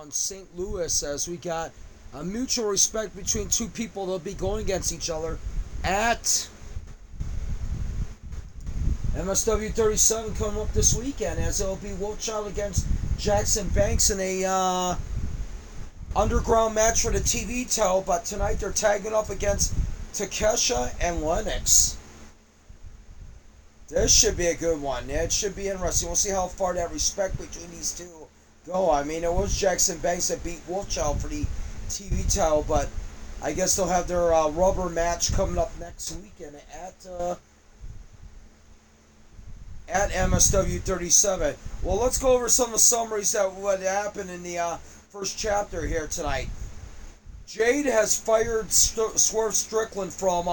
in St. Louis as we got a mutual respect between two people that'll be going against each other at MSW 37 coming up this weekend, as it'll be Wolfchild against Jackson Banks in a underground match for the TV title, but tonight they're tagging up against Takeshita and Lennox. This should be a good one. It should be interesting. We'll see how far that respect between these two go. I mean, it was Jackson Banks that beat Wolfchild for the TV title, but I guess they'll have their rubber match coming up next weekend at MSW 37. Well, let's go over some of the summaries that what happened in the first chapter here tonight. Jade has fired Swerve Strickland from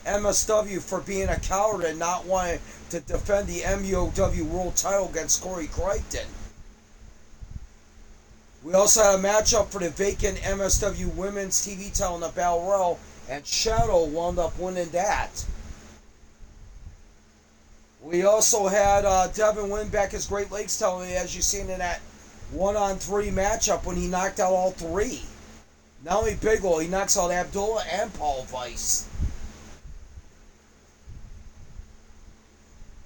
MSW for being a coward and not wanting to defend the MUOW World title against Crichton. We also had a matchup for the vacant MSW Women's TV title in the Battle Royal, and Shadow wound up winning that. We also had Devin win back his Great Lakes title, as you've seen in that 1-on-3 matchup when he knocked out all three. Not only Bigelow, he knocks out Abdullah and Paul Weiss.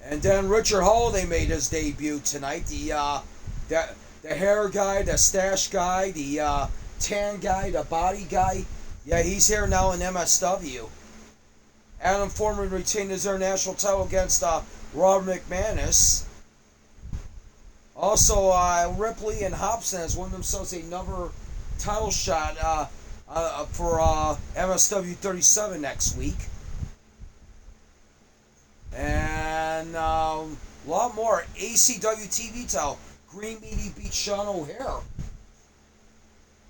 And then Richard Holiday made his debut tonight. The hair guy, the stash guy, the tan guy, the body guy. Yeah, he's here now in MSW. Adam Foreman retained his international title against Robert McManus. Also, Ripley and Hobson has won themselves another title shot for MSW 37 next week. And a lot more. ECW TV title. Green Meaty beat Sean O'Hare.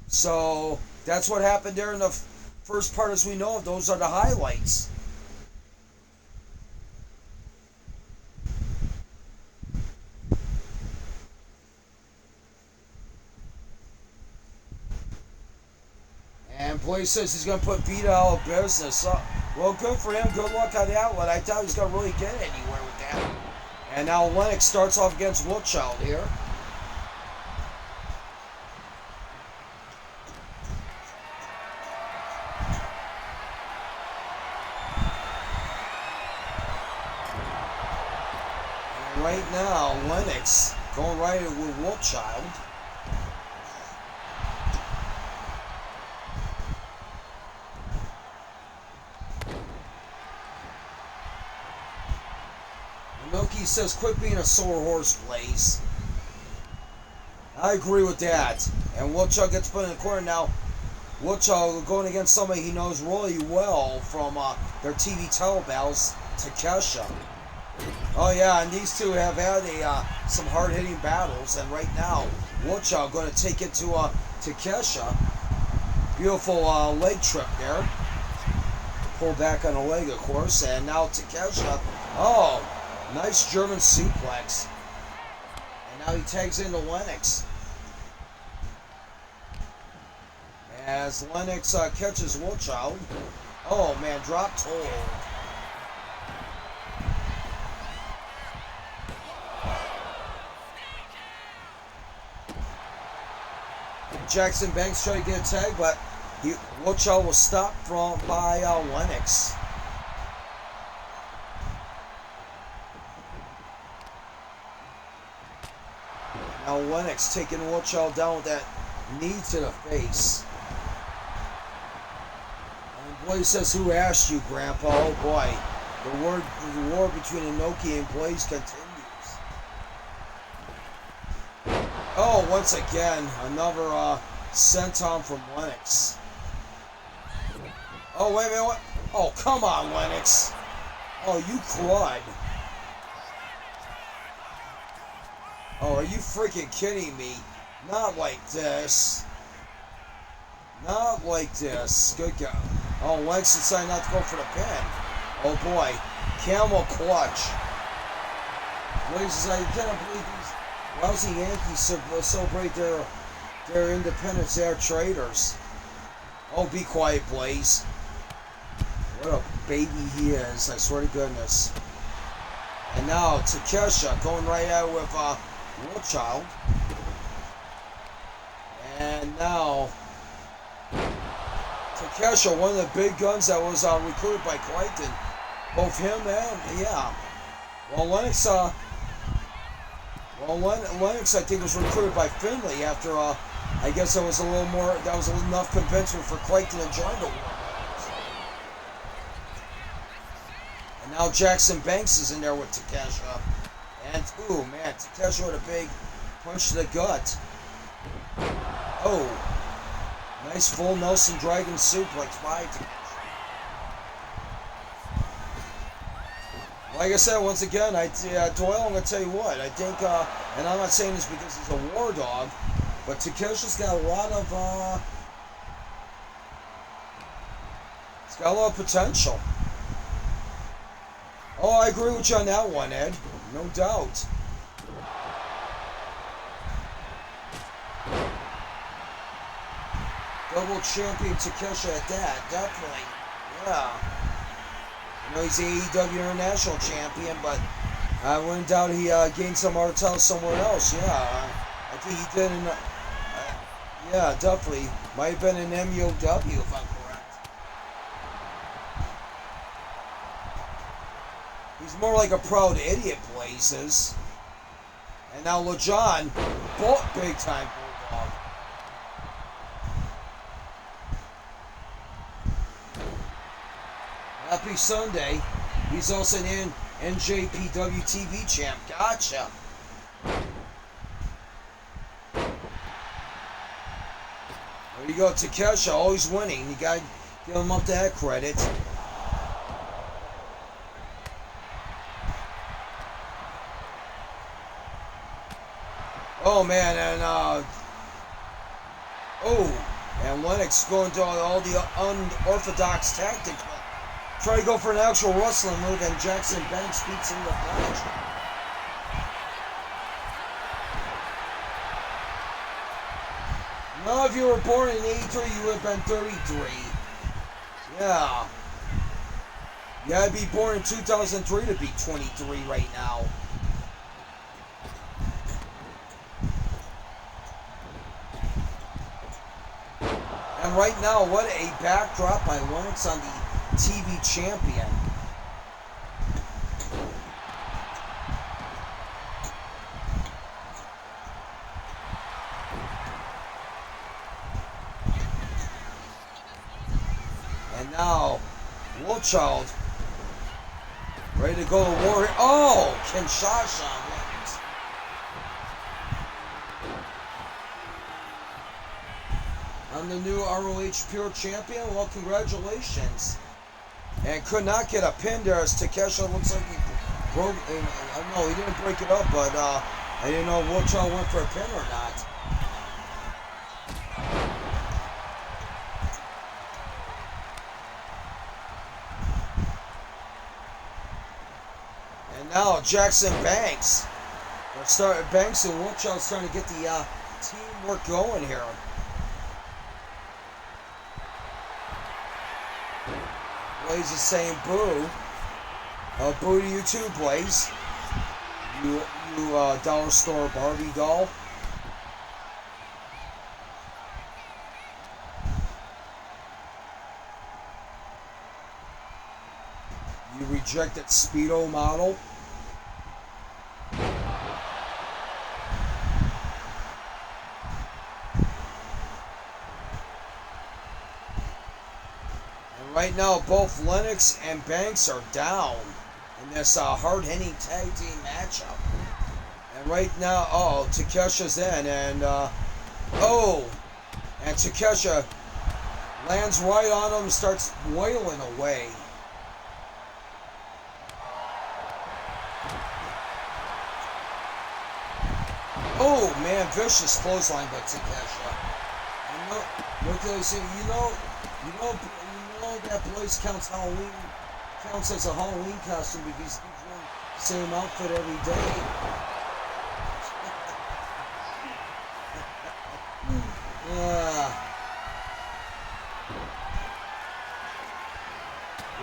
So that's what happened there in the first part, as we know. Those are the highlights. And Blaze says he's going to put Vita out of business. Well, good for him. Good luck on the outlet. I doubt he's going to really get anywhere with that. And now Lennox starts off against Wolfchild here. And right now, Lennox going right with Wolfchild. He says, quit being a sore horse, Blaze. I agree with that. And Wolfchild gets put in the corner now. Wolfchild going against somebody he knows really well from their TV title battles, Takeshita. Oh yeah, and these two have had some hard-hitting battles, and right now, Wolfchild going to take it to Takeshita. Beautiful leg trip there. Pull back on the leg, of course, and now Takeshita. Oh! Nice German suplex. And now he tags into Lennox. As Lennox catches Wolfchild. Oh man, dropped hold. Jackson Banks tried to get a tag, but Wolfchild was stopped by Lennox. Now Lennox taking Wolfchild down with that knee to the face. And Blaze says, who asked you, Grandpa? Oh boy. The war between Inoki and Blaze continues. Oh, once again, another senton from Lennox. Oh, wait a minute. What? Oh, come on, Lennox. Oh, you crud. Oh, are you freaking kidding me? Not like this. Not like this. Good guy. Oh, Lennox decided not to go for the pin. Oh boy. Camel clutch. Ladies and gentlemen, I cannot believe these lousy Yankees celebrate their independence. They are traitors. Oh, be quiet, Blaze. What a baby he is. I swear to goodness. And now Takeshita going right out with Wolfchild. And And now, Takeshita, one of the big guns that was recruited by Crichton. Both him and, yeah. Well, Lennox, Lennox, I think, was recruited by Finley after, I guess there was a little more, that was enough convincement for Crichton to join the war. And now Jackson Banks is in there with Takeshita. And, ooh, man, Takeshita with a big punch to the gut. Oh, nice full Nelson Dragon suplex by Takeshita. Like I said, once again, Doyle, I'm going to tell you what, I think, and I'm not saying this because he's a war dog, but Takeshita's got a lot of, he's got a lot of potential. Oh, I agree with you on that one, Ed. No doubt. Double champion Takeshita at that, definitely. Yeah. I know he's the AEW International Champion, but I wouldn't doubt he gained some other title somewhere else. Yeah, I think he did in, yeah, definitely. Might have been in MUW if I'm correct. He's more like a proud idiot, Blazes. And now Lajon, big time bulldog. Happy Sunday. He's also an NJPW TV champ. Gotcha. There you go, Takeshita, always winning. You gotta give him up that credit. Oh man, and and Lennox going to all the unorthodox tactics. Try to go for an actual wrestling move, and Jackson Banks beats him to the flash. Now, if you were born in 83, you would have been 33. Yeah. You gotta be born in 2003 to be 23 right now. And right now, what a backdrop by Lennox on the TV champion. And now, Wolfchild, ready to go to war. Oh, Kinshasa wins. I'm the new ROH Pure Champion. Well, congratulations. And could not get a pin there as Takeshita looks like he broke. No, he didn't break it up, but I didn't know if Wolfchild went for a pin or not. And now Jackson Banks. Banks and Wolfchild starting to get the teamwork going here. Blaze is saying boo. Boo to you too, Blaze. You dollar store Barbie doll. You rejected Speedo model. Right now, both Lennox and Banks are down in this hard-hitting tag team matchup. And right now, Takeshita's in, and and Takeshita lands right on him, starts wailing away. Oh man, vicious clothesline by Takeshita. You know that Blaze counts as a Halloween costume because he's wearing the same outfit every day.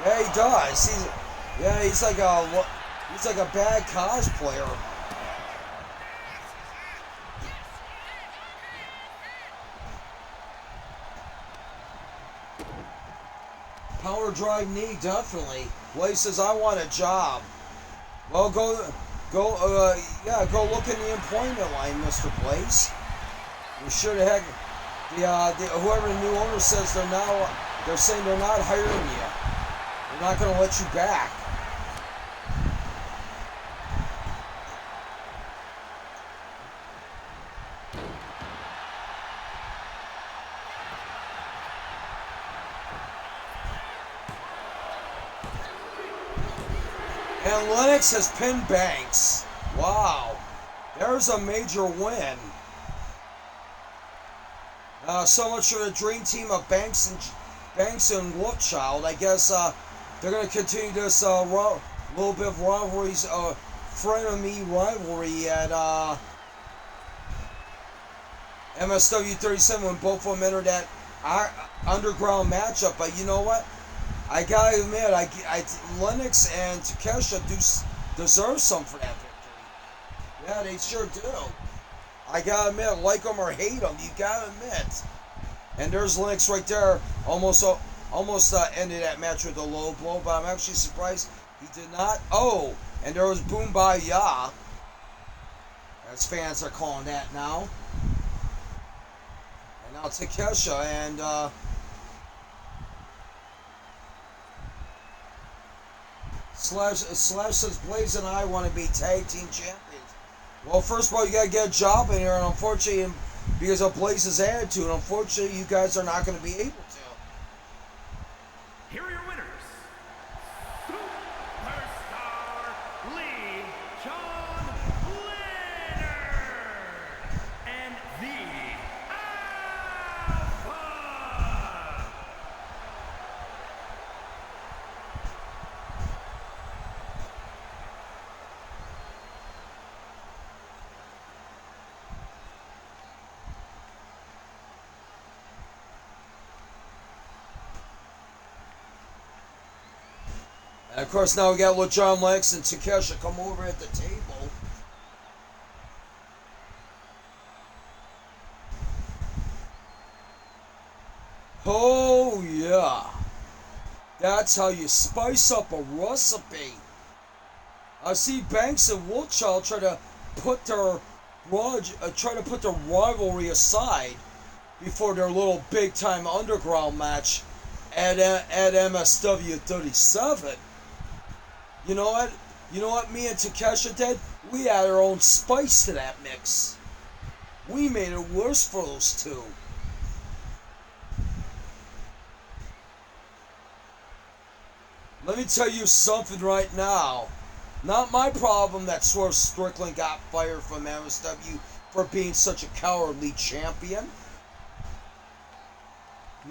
Yeah, he does. He's like a bad cosplayer. Power drive knee, definitely. Blaze says, I want a job. Well, go look in the employment line, Mr. Blaze. You sure the heck, whoever the new owner says they're saying they're not hiring you. They're not going to let you back. And Lennox has pinned Banks. Wow. There's a major win. So much for the dream team of Banks and Wolfchild. I guess they're going to continue this little bit of rivalries, frenemy rivalry at MSW 37 when both of them entered that underground matchup. But you know what? I gotta admit, Lennox and Takeshita deserve some for that victory. Yeah, they sure do. I gotta admit, like them or hate them, you gotta admit. And there's Lennox right there, almost ended that match with a low blow, but I'm actually surprised he did not. Oh, and there was Boom Ba Ya, as fans are calling that now. And now Takeshita and Slash says Blaze and I want to be tag team champions. Well, first of all, you got to get a job in here, and unfortunately, because of Blaze's attitude, unfortunately, you guys are not going to be able to. Here are your winners. Superstar Lajon and the Alpha. And of course, now we got Lajon, Lennox, and Takeshita come over at the table. Oh, yeah. That's how you spice up a recipe. I see Banks and Wolfchild try to put their rivalry aside before their little big-time underground match at MSW 37. You know what? You know what me and Takeshita did? We added our own spice to that mix. We made it worse for those two. Let me tell you something right now. Not my problem that Swerve Strickland got fired from MSW for being such a cowardly champion.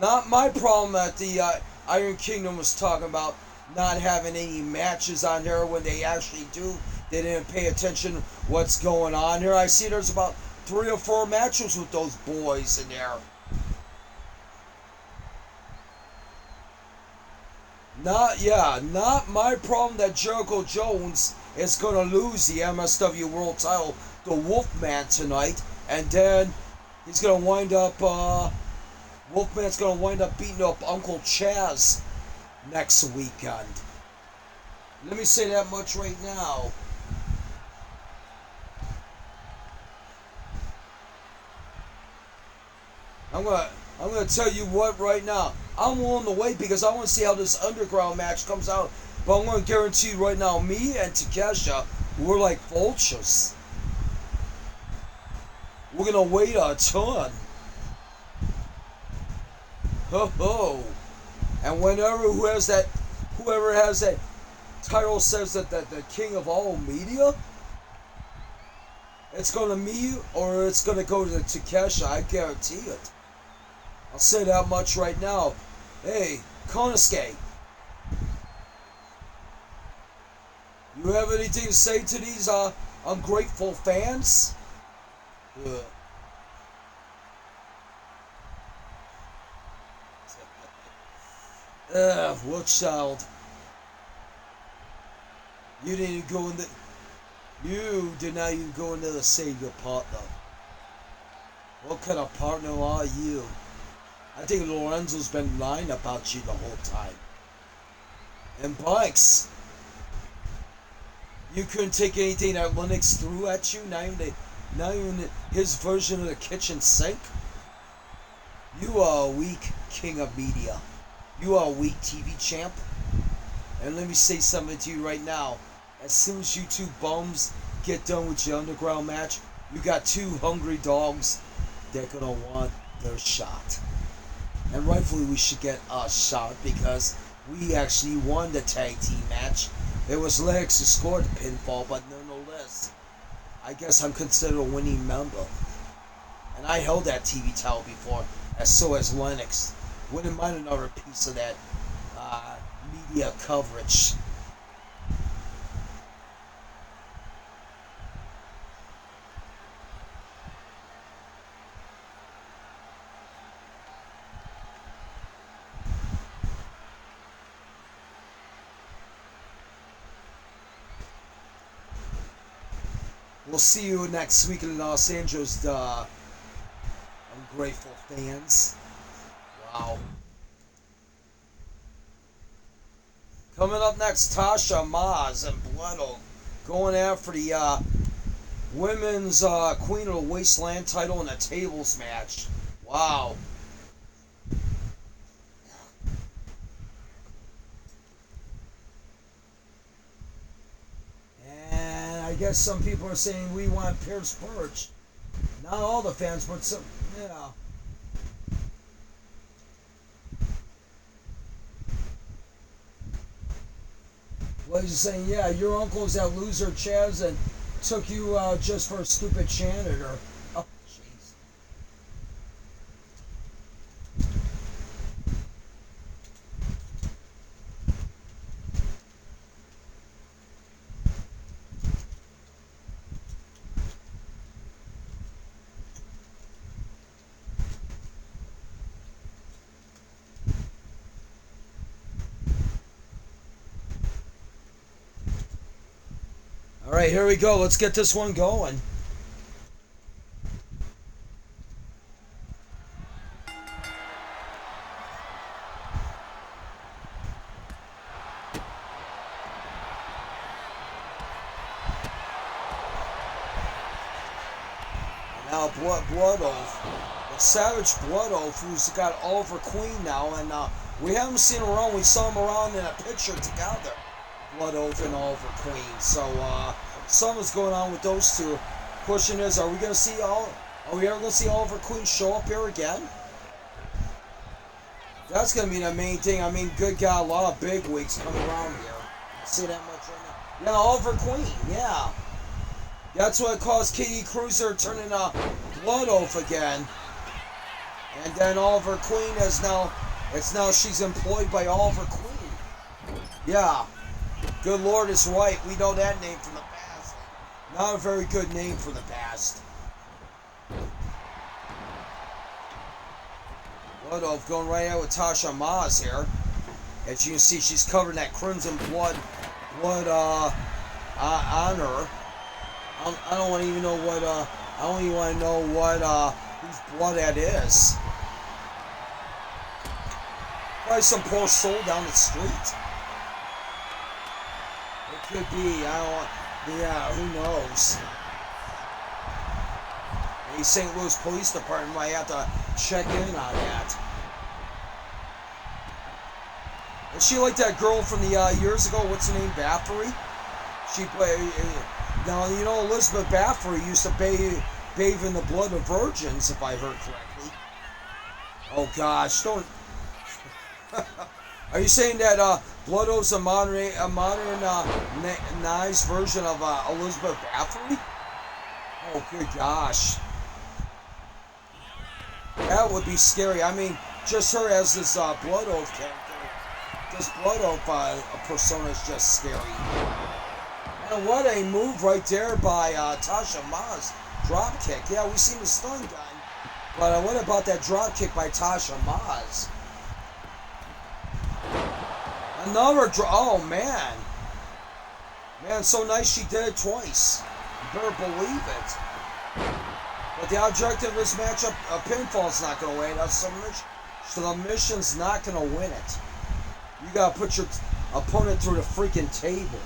Not my problem that the Iron Kingdom was talking about not having any matches on there when they actually do. They didn't pay attention what's going on here. I see there's about 3 or 4 matches with those boys in there. Not my problem that Jericho Jones is going to lose the MSW World Title to Wolfman tonight, and then he's going to wind up, Wolfman's going to wind up beating up Uncle Chaz next weekend. Let me say that much right now. I'm gonna tell you what right now. I'm willing to wait because I want to see how this underground match comes out. But I'm going to guarantee you right now, me and Takeshita, we're like vultures. We're going to wait a ton. Ho ho. And whoever has that title says that the king of all media, it's going to me or it's going to go to Takeshita. I guarantee it. I'll say that much right now. Hey, Konosuke, you have anything to say to these ungrateful fans? Wolfchild. You didn't even go in the. You did not even go into the save your partner. What kind of partner are you? I think Lorenzo's been lying about you the whole time. And bikes. You couldn't take anything that Lennox threw at you, not even his version of the kitchen sink. You are a weak king of media. You are a weak TV champ. And let me say something to you right now. As soon as you two bums get done with your underground match, you got two hungry dogs that are gonna want their shot. And rightfully we should get a shot because we actually won the tag team match. It was Lennox who scored the pinfall, but nonetheless, I guess I'm considered a winning member. And I held that TV title before, as so has Lennox. Wouldn't mind another piece of that media coverage. We'll see you next week in Los Angeles, ungrateful fans. Wow. Coming up next, Tasha, Mozz, and Blood Oath going after the women's Queen of the Wasteland title in a tables match. Wow. I guess some people are saying we want Pierce Birch. Not all the fans, but some, yeah. Well, he's saying, yeah, your uncle's that loser Chaz and took you just for a stupid janitor. Oh, jeez. All right, here we go. Let's get this one going. Now Blood Oath, the Savage Blood Oath, who's got Oliver Queen now, and we haven't seen him around. We saw him around in a picture together. Blood Oath and Oliver Queen. So something's going on with those two. Question is, are we ever gonna see Oliver Queen show up here again? That's gonna be the main thing. I mean, good God, a lot of big wigs coming around here. I see that much right now. Yeah, Oliver Queen. Yeah, that's what caused Katie Cruiser turning Blood Oath again. And then Oliver Queen is now. It's now she's employed by Oliver Queen. Yeah. Good Lord is right. We know that name from the past. Not a very good name for the past. Blood Oath going right out with Tasha Mozz here. As you can see, she's covered in that crimson blood on her. I don't want to even know what. I don't even want to know what whose blood that is. Probably some poor soul down the street. Could be, yeah, who knows? The St. Louis Police Department might have to check in on that. Is she like that girl from the years ago, what's her name, Bathory? She played, now, you know, Elizabeth Bathory used to bathe in the blood of virgins, if I heard correctly. Oh gosh, don't... Are you saying that Blood Oath's a modern, nice version of Elizabeth Bathory? Oh, good gosh. That would be scary. I mean, just her as this Blood Oath character, this Blood Oath persona is just scary. And what a move right there by Tasha Mozz. Drop kick. Yeah, we've seen the stun gun. But what about that drop kick by Tasha Mozz? Another oh man. Man, so nice she did it twice. You better believe it. But the objective of this matchup, pinfall's not going to win. Submission's not going to win it. You got to put your opponent through the freaking table.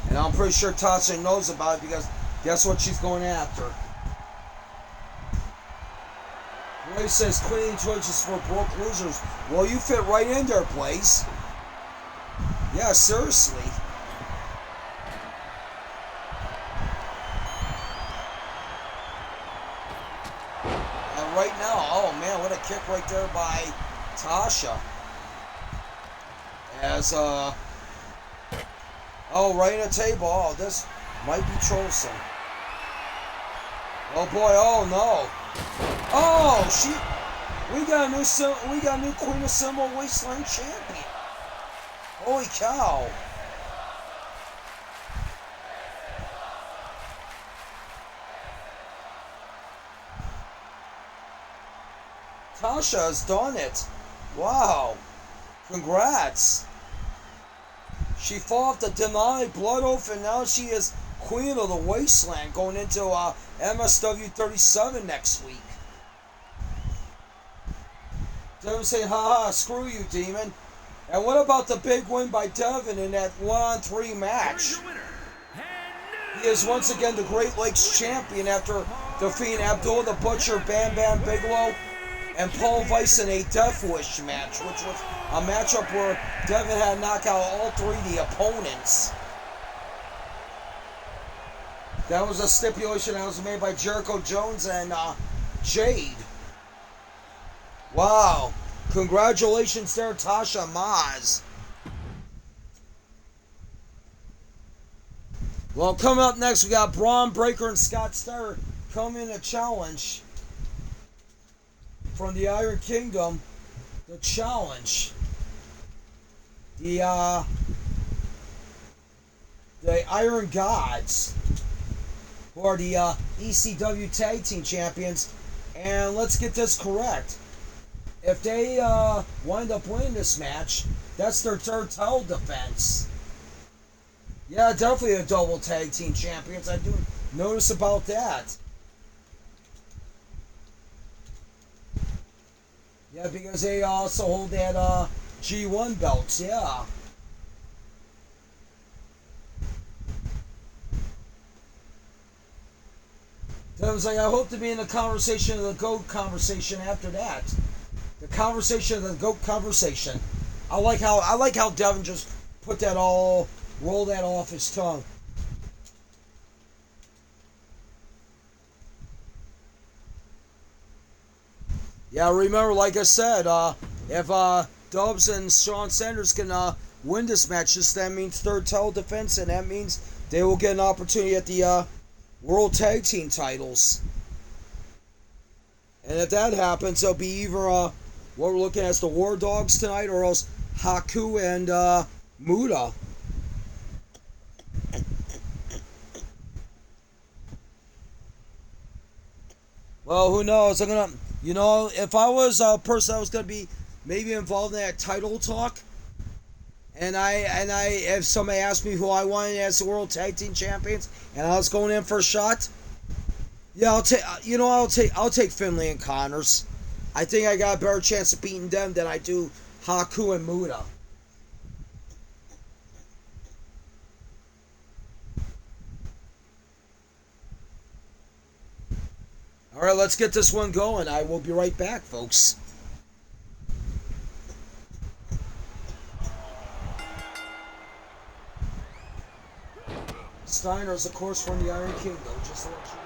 And I'm pretty sure Tasha knows about it because guess what she's going after? Ray says cleaning choices for broke losers. Well, you fit right in there, Blaze. Yeah, seriously. And right now, oh man, what a kick right there by Tasha. As, oh, right in the table. Oh, this might be troublesome. Oh boy, oh no. Oh, we got a new Queen of Sumo Wasteland champion. Holy cow. Tasha has done it. Wow. Congrats. She fought off the denied blood oath and now she is Queen of the Wasteland going into MSW 37 next week. Devin saying, haha, screw you, Demon. And what about the big win by Devin in that 1-on-3 match? He is once again the Great Lakes champion after defeating Abdul the Butcher, Bam Bam Bigelow, and Paul Weiss in a Death Wish match, which was a matchup where Devin had knocked out all three of the opponents. That was a stipulation that was made by Jericho Jones and Jade. Wow. Congratulations there, Tasha Mozz. Well, coming up next, we got Bron Breakker and Scott Steiner coming in a challenge from the Iron Kingdom. The challenge. The Iron Godz, who are the ECW Tag Team Champions. And let's get this correct. If they wind up winning this match, that's their third title defense. Yeah, definitely a double tag team champions. I do notice about that. Yeah, because they also hold that G1 belts, yeah. That was like, I hope to be in the conversation of the GOAT conversation after that. The conversation of the GOAT conversation. I like how Devin just put that all, roll that off his tongue. Yeah, remember, like I said, if Dubs and Sean Sanders can win this match, that means third title defense, and that means they will get an opportunity at the World Tag Team titles. And if that happens, it'll be either what we're looking at as the War Dogs tonight, or else Haku and Muda. Well, who knows? I'm gonna, you know, if I was a person that was gonna be maybe involved in that title talk, and if somebody asked me who I wanted as the World Tag Team Champions, and I was going in for a shot, yeah, I'll take Finlay and Connors. I think I got a better chance of beating them than I do Haku and Muda. Alright, let's get this one going. I will be right back, folks. Steiner's, of course, from the Iron Kingdom, just to let you know.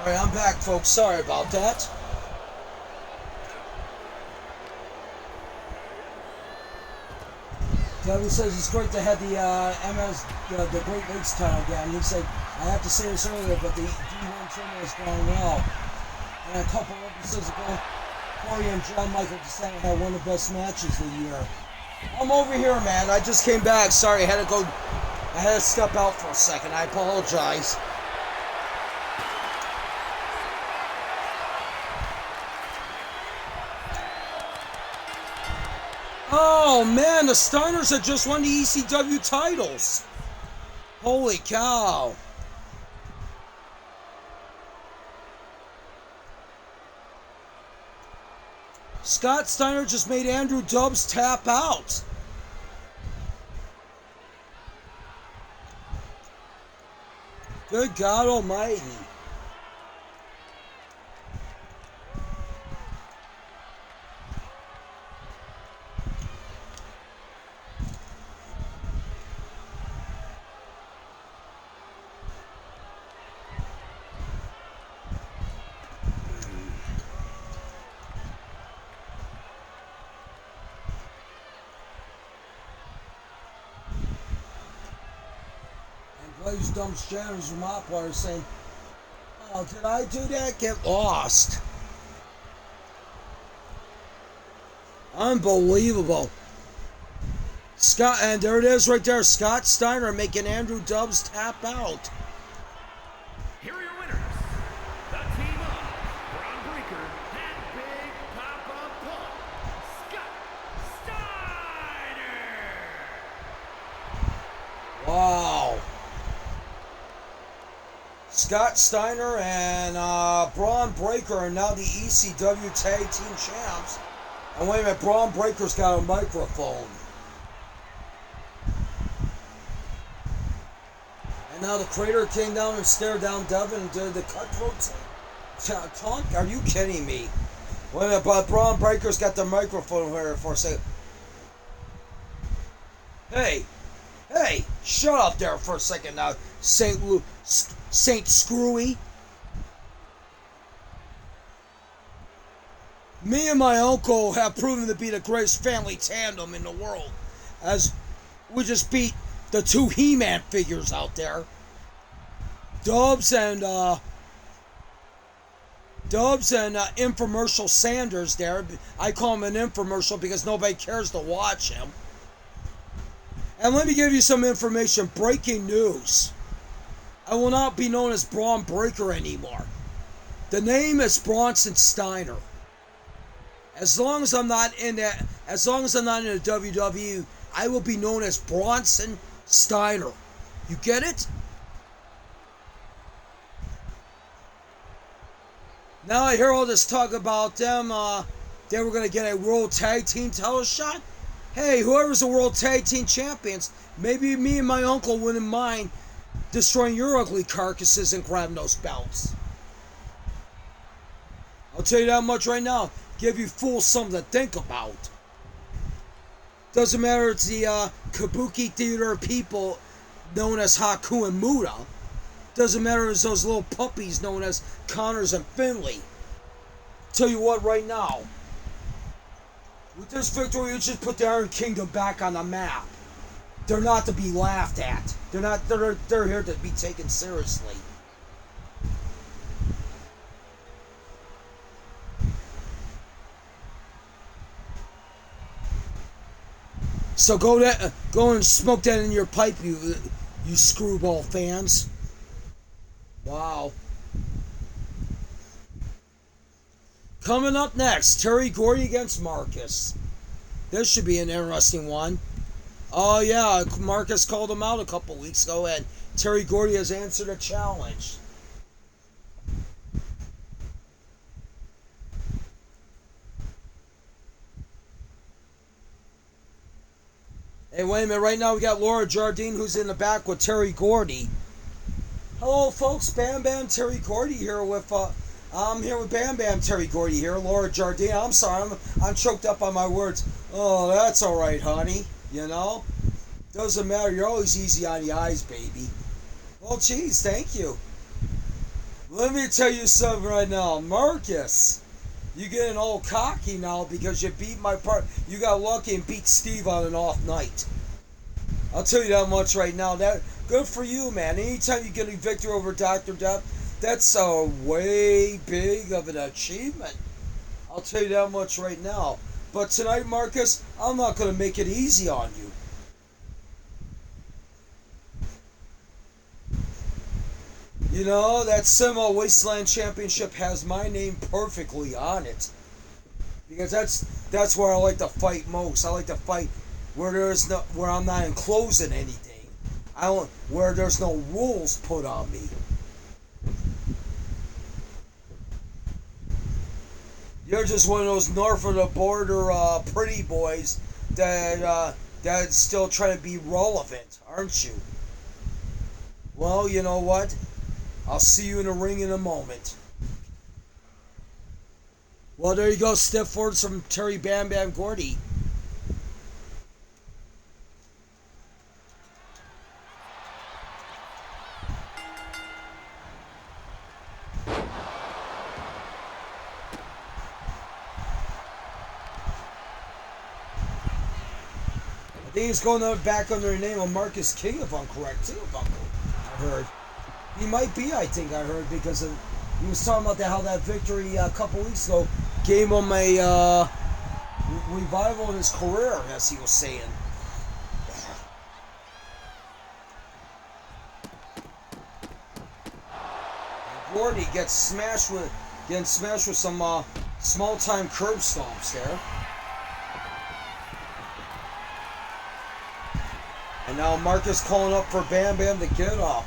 Alright, I'm back, folks. Sorry about that. Kevin says it's great to have the the Great Lakes title again. He said, I have to say this earlier, but the D1 tournament has gone well. And a couple of episodes ago, Corey and John Michael DeSanta had one of the best matches of the year. I'm over here, man. I just came back. Sorry, I had to step out for a second. I apologize. Oh man, the Steiners had just won the ECW titles. Holy cow. Scott Steiner just made Andrew Dubs tap out. Good God Almighty. These dumb shadows from Opwire saying, oh, did I do that? Get lost. Unbelievable. Scott, and there it is right there. Scott Steiner making Andrew Dubs tap out. Here are your winners. The team of Bron Breakker and Big Papa Pump, Scott Steiner. Wow. Scott Steiner and Bron Breakker are now the ECW Tag Team Champs. And wait a minute, Bron Breakker's got a microphone. And now the Crater came down and stared down Devin and did the cutthroat talk. Are you kidding me? Wait a minute, but Bron Breakker's got the microphone here for a second. Hey, shut up there for a second now, Saint Screwy. Me and my uncle have proven to be the greatest family tandem in the world, as we just beat the two He-Man figures out there. Dubs and Infomercial Sanders there. I call him an infomercial because nobody cares to watch him. And let me give you some information. Breaking news. I will not be known as Bron Breakker anymore. The name is Bronson Steiner. As long as I'm not in the WWE, I will be known as Bronson Steiner. You get it? Now I hear all this talk about them. They were going to get a World Tag Team title shot. Hey, whoever's the World Tag Team Champions, maybe me and my uncle wouldn't mind destroying your ugly carcasses and grabbing those belts. I'll tell you that much right now. Give you fools something to think about. Doesn't matter if it's the Kabuki Theater people known as Haku and Muda. Doesn't matter if it's those little puppies known as Connors and Finley. Tell you what right now. With this victory, you just put the Iron Kingdom back on the map. They're not to be laughed at. They're here to be taken seriously. So go and smoke that in your pipe, you screwball fans. Wow. Coming up next, Terry Gordy against Marcus. This should be an interesting one. Oh yeah, Marcus called him out a couple weeks ago, and Terry Gordy has answered a challenge. Hey, wait a minute. Right now we got Laura Jardine, who's in the back with Terry Gordy. Hello, folks. Bam Bam Terry Gordy here with... I'm here with Bam Bam Terry Gordy here. Laura Jardine. I'm sorry. I'm choked up on my words. Oh, that's all right, honey. You know? Doesn't matter. You're always easy on the eyes, baby. Well, geez. Thank you. Let me tell you something right now, Marcus. You getting all cocky now because you beat my part. You got lucky and beat Steve on an off night. I'll tell you that much right now. That good for you, man. Anytime you get a victory over Dr. Death, that's a way big of an achievement. I'll tell you that much right now. But tonight, Marcus, I'm not going to make it easy on you. You know, that Simo Wasteland Championship has my name perfectly on it. Because that's where I like to fight most. I like to fight where I'm not enclosing anything. Where there's no rules put on me. You're just one of those north of the border pretty boys that's still trying to be relevant, aren't you? Well, you know what? I'll see you in the ring in a moment. Well, there you go. Step forward from Terry Bam Bam Gordy. I think he's going back under the name of Marcus King, if I'm correct, too, I heard. He might be, I think I heard, because he was talking about how that victory a couple weeks ago gave him a revival in his career, as he was saying. And Gordy gets smashed with some small-time curb stomps there. And now Marcus calling up for Bam Bam to get up.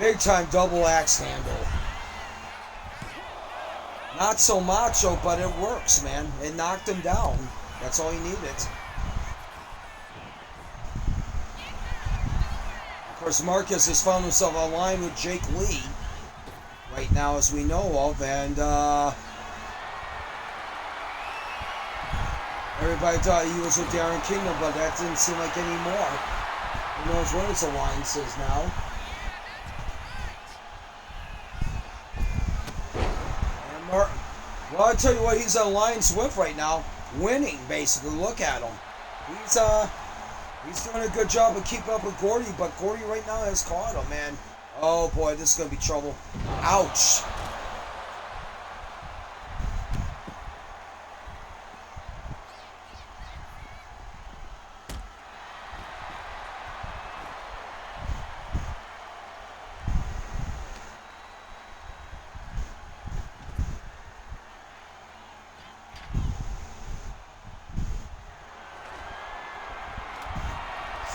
Big time double axe handle. Not so macho, but it works, man. It knocked him down. That's all he needed. Of course, Marcus has found himself aligned with Jake Lee right now, as we know of, and everybody thought he was with the Iron Kingdom, but that didn't seem like anymore. Who knows what his alliance is now. Well, I tell you what, he's in alliance with right now, winning basically. Look at him. He's doing a good job of keeping up with Gordy, but Gordy right now has caught him, man. Oh boy, this is gonna be trouble. Ouch.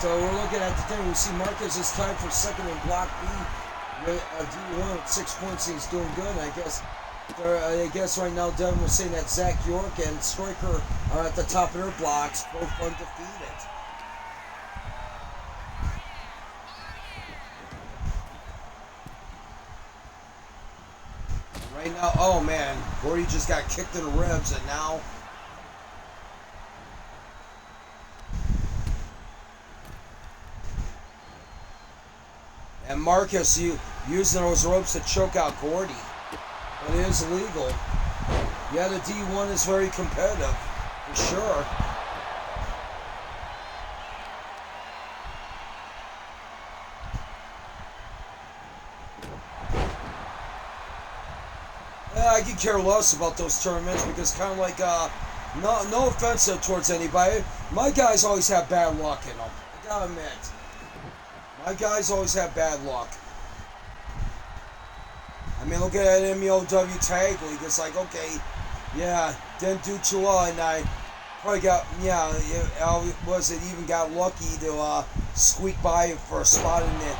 So we're looking at the thing. We see Marcus is tied for second in Block B with a D1 at 6 points. He's doing good. I guess right now Devin was saying that Zach York and Striker are at the top of their blocks, both undefeated. And right now, oh man, Gordy just got kicked in the ribs, and now. And Marcus using those ropes to choke out Gordy. But it is illegal. Yeah, the D1 is very competitive, for sure. Yeah, I could care less about those tournaments because kind of like, no offensive towards anybody. My guys always have bad luck in them. I gotta admit. My guys always have bad luck. I mean, look at that MSW Tag League. It's like, okay, yeah, didn't do too well, and I probably got, even got lucky to squeak by for a spot in the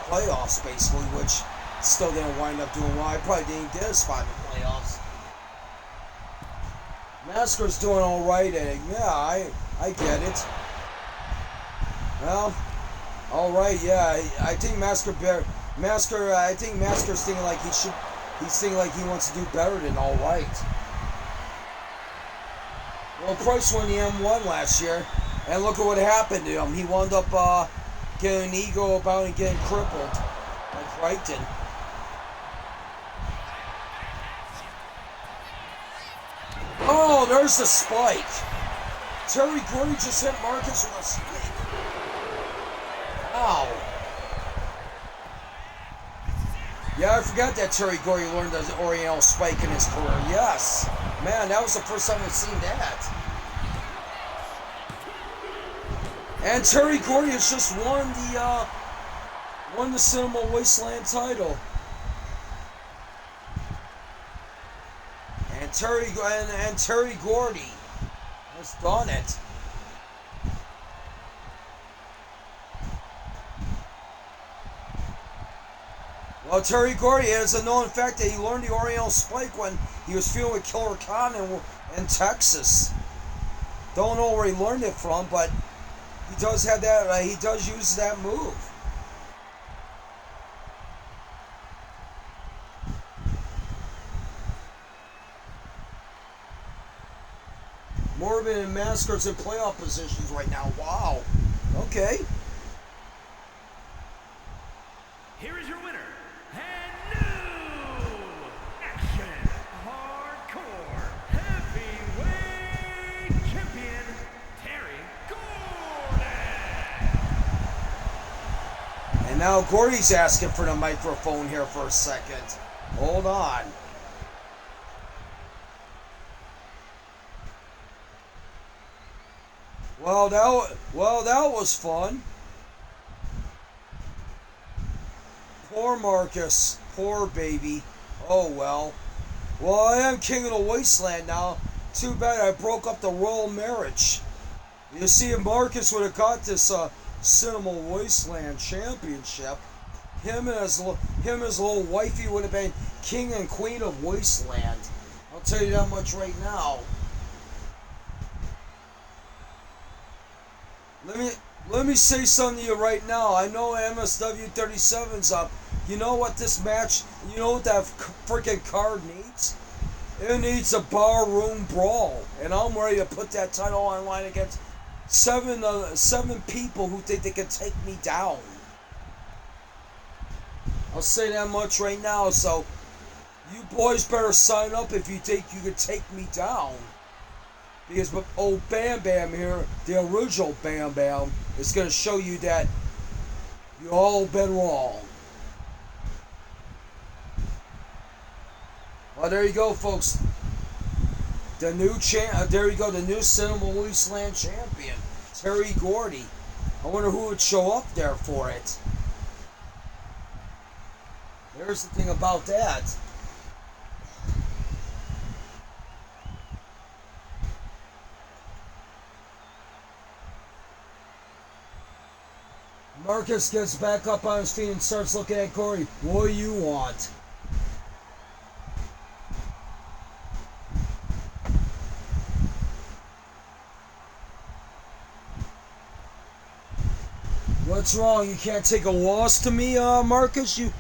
playoffs, basically, which still didn't wind up doing well. I probably didn't get a spot in the playoffs. Masker's doing all right, and yeah, I get it. Well. All right, yeah, I think Masker. I think Masker's thinking like he's thinking like he wants to do better than All Right. Well, Price won the M1 last year, and look at what happened to him. He wound up getting an ego about and getting crippled like Crichton. Oh, there's the spike. Terry Gordy just hit Marcus with a spike. Wow. Yeah, I forgot that Terry Gordy learned the Oriental spike in his career. Yes. Man, that was the first time I've seen that. And Terry Gordy has just won the Cinema Wasteland title. And Terry Gordy has done it. Well, Terry Gordy has a known fact that he learned the Oriental spike when he was feuding with Killer Khan in Texas. Don't know where he learned it from, but he does have that. He does use that move. Morbid and Maskers in playoff positions right now. Wow. Okay. Here is your winner, and new action hardcore heavyweight champion, Terry Gordy. And now Gordy's asking for the microphone here for a second. Hold on. Well, that was fun. Poor Marcus. Poor baby. Oh, well. Well, I am king of the Wasteland now. Too bad I broke up the royal marriage. You see, if Marcus would have got this Cinema Wasteland championship, him and his little wifey would have been king and queen of Wasteland. I'll tell you that much right now. Let me say something to you right now. I know MSW 37's up. You know what this match, you know what that freaking card needs? It needs a barroom brawl. And I'm ready to put that title online against seven people who think they can take me down. I'll say that much right now. So you boys better sign up if you think you can take me down. Because old Bam Bam here, the original Bam Bam, is going to show you that you all been wrong. Well, there you go, folks. The new there you go, the new Cinema Wasteland champion, Terry Gordy. I wonder who would show up there for it. There's the thing about that. Marcus gets back up on his feet and starts looking at Gordy. What do you want? What's wrong? You can't take a loss to me, Marcus? You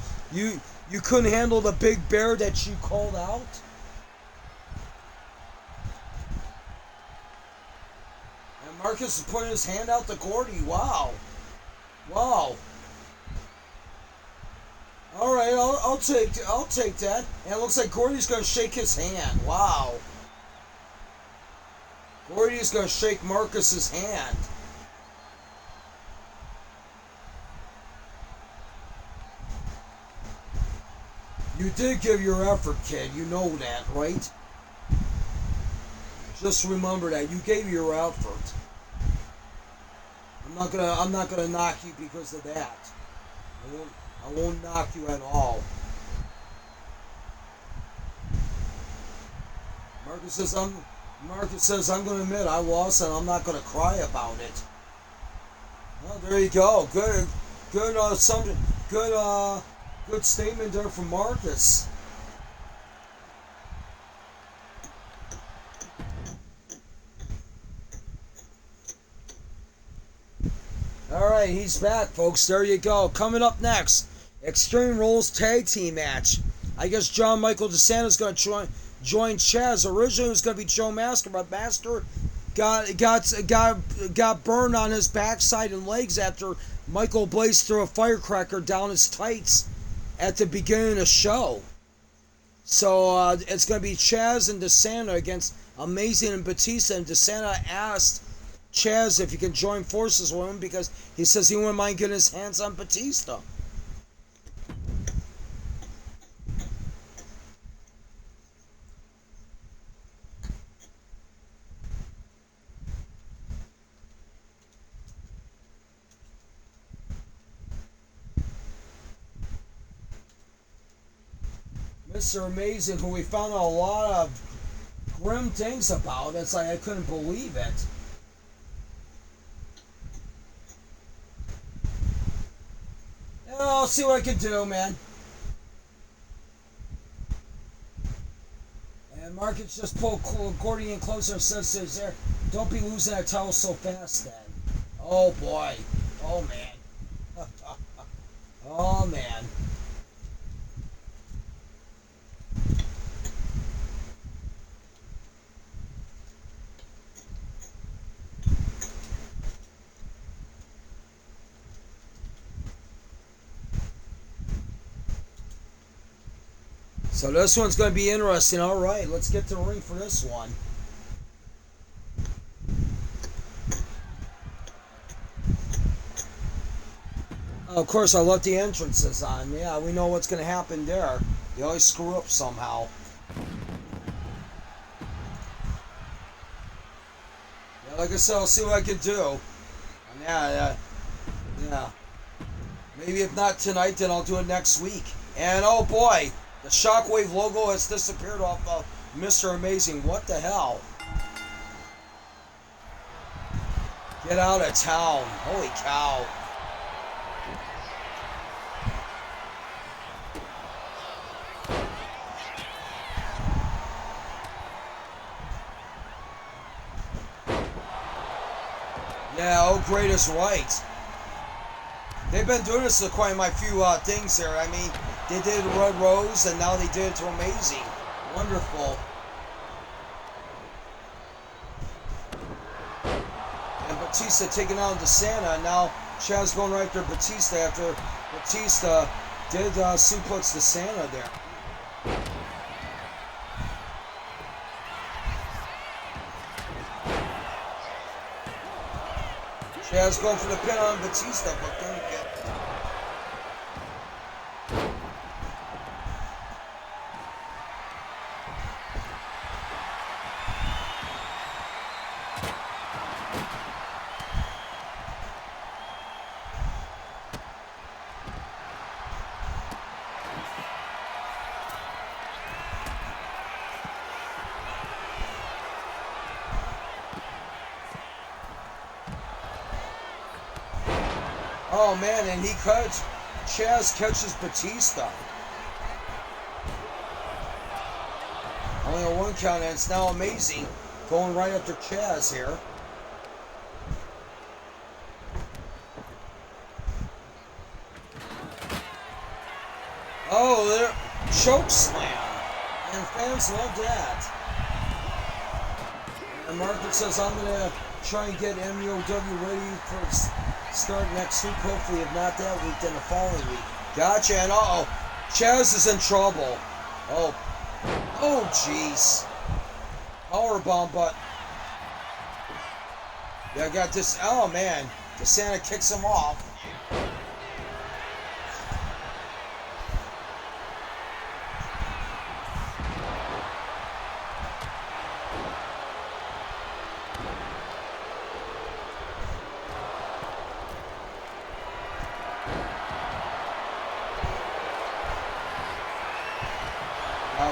couldn't handle the big bear that you called out? And Marcus is putting his hand out to Gordy. Wow. Wow. All right, I'll take that. And it looks like Gordy's gonna shake his hand. Wow. Gordy's gonna shake Marcus's hand. You did give your effort, kid. You know that, right? Just remember that you gave your effort. I'm not gonna knock you because of that. I won't knock you at all. Marcus says I'm gonna admit I lost and I'm not gonna cry about it. Well, there you go. Good statement there from Marcus. Alright, he's back, folks. There you go. Coming up next, Extreme Rules Tag Team match. I guess DeSanta is going to join Chaz. Originally it was going to be Joe Master, but Master got burned on his backside and legs after Michael Blaze threw a firecracker down his tights at the beginning of the show. So it's going to be Chaz and DeSanta against Amazing and Batista. And DeSanta asked Chaz if he can join forces with him because he says he wouldn't mind getting his hands on Batista. Mr. Amazing, who we found out a lot of grim things about. It's like I couldn't believe it. I'll see what I can do, man. And Marcus just pulled Gordy in closer and says to his there, don't be losing that towel so fast then. Oh boy. Oh man. Oh man. So this one's going to be interesting. All right, let's get to the ring for this one. Of course, I left the entrances on. Yeah, we know what's going to happen there. They always screw up somehow. Yeah, like I said, I'll see what I can do. Yeah. Maybe if not tonight, then I'll do it next week. And oh boy, the Shockwave logo has disappeared off of Mr. Amazing. What the hell? Get out of town. Holy cow. Yeah, oh great is right. They've been doing this to quite a few things here. I mean, they did Red Rose, and now they did it to Amazing. Wonderful. And Batista taking out DeSanta, and now Chaz going right after Batista after Batista did suplex DeSanta there. Chaz going for the pin on Batista, but couldn't get. Oh man, and Chaz catches Batista. Only a one count, and it's now Amazing going right after Chaz here. Oh, there, choke slam, and fans love that. And Margaret says, I'm gonna try and get MSW ready for start next week, hopefully, if not that week, then the following week. Gotcha, and Chaz is in trouble. Oh, jeez. Powerbomb, but yeah, I got this. Oh man, DeSanta kicks him off.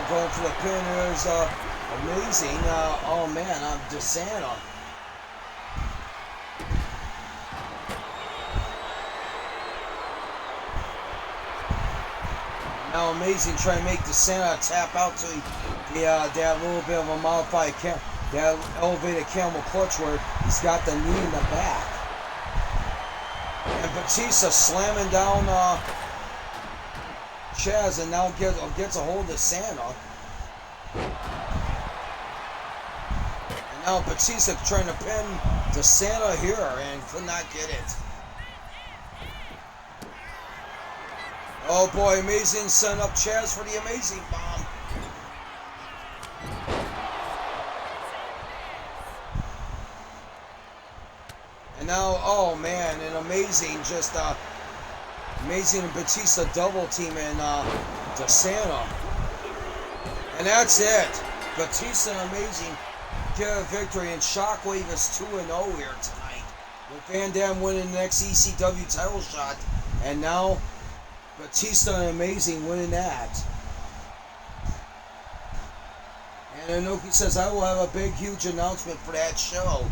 Going for the pin is Amazing. Oh man, I'm DeSanta. Now Amazing trying to make DeSanta tap out to that little bit of a modified that elevated camel clutch where he's got the knee in the back. And Batista slamming down Chaz, and now gets a hold of DeSanta. And Now Batista trying to pin DeSanta here and could not get it. Oh boy, Amazing setting up Chaz for the Amazing Bomb. And now, oh man, an Amazing just Amazing and Batista double team and DeSanta. And that's it. Batista and Amazing get a victory, and Shockwave is 2-0 here tonight. With Van Dam winning the next ECW title shot, and now Batista and Amazing winning that. And Inoki says, I will have a big, huge announcement for that show.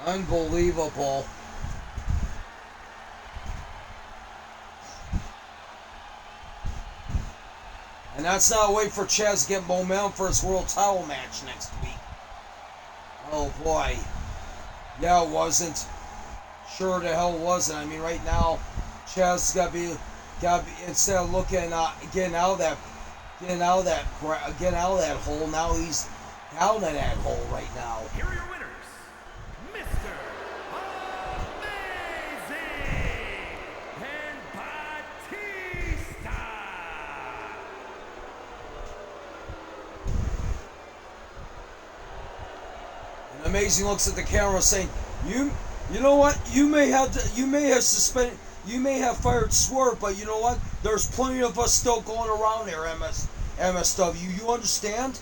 Unbelievable. And that's not a way for Chaz to get momentum for his world title match next week. Oh boy. Yeah, it wasn't. Sure the hell wasn't. I mean, right now, Chaz gotta be instead of looking getting out of that hole. Now he's down in that hole right now. Here are your winners, Mr. Amazing and Batista. And Amazing looks at the camera saying, "You know what? You may have fired Swerve, but you know what? There's plenty of us still going around here, MSW. You understand?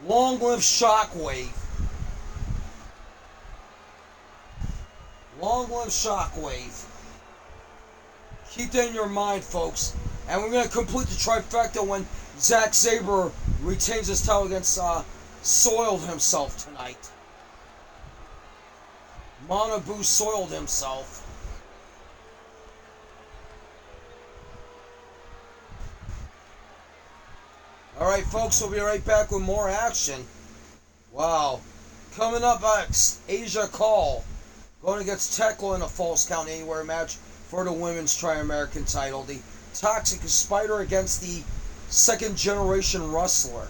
Long live Shockwave. Long live Shockwave. Keep that in your mind, folks. And we're going to complete the trifecta when Zack Sabre retains his title against Soiled himself tonight. Manabu soiled himself. Alright folks, we'll be right back with more action. Wow. Coming up next, Asia Kull going against Thekla in a Falls Count Anywhere match for the Women's Tri-American title. The Toxic Spider against the second generation wrestler.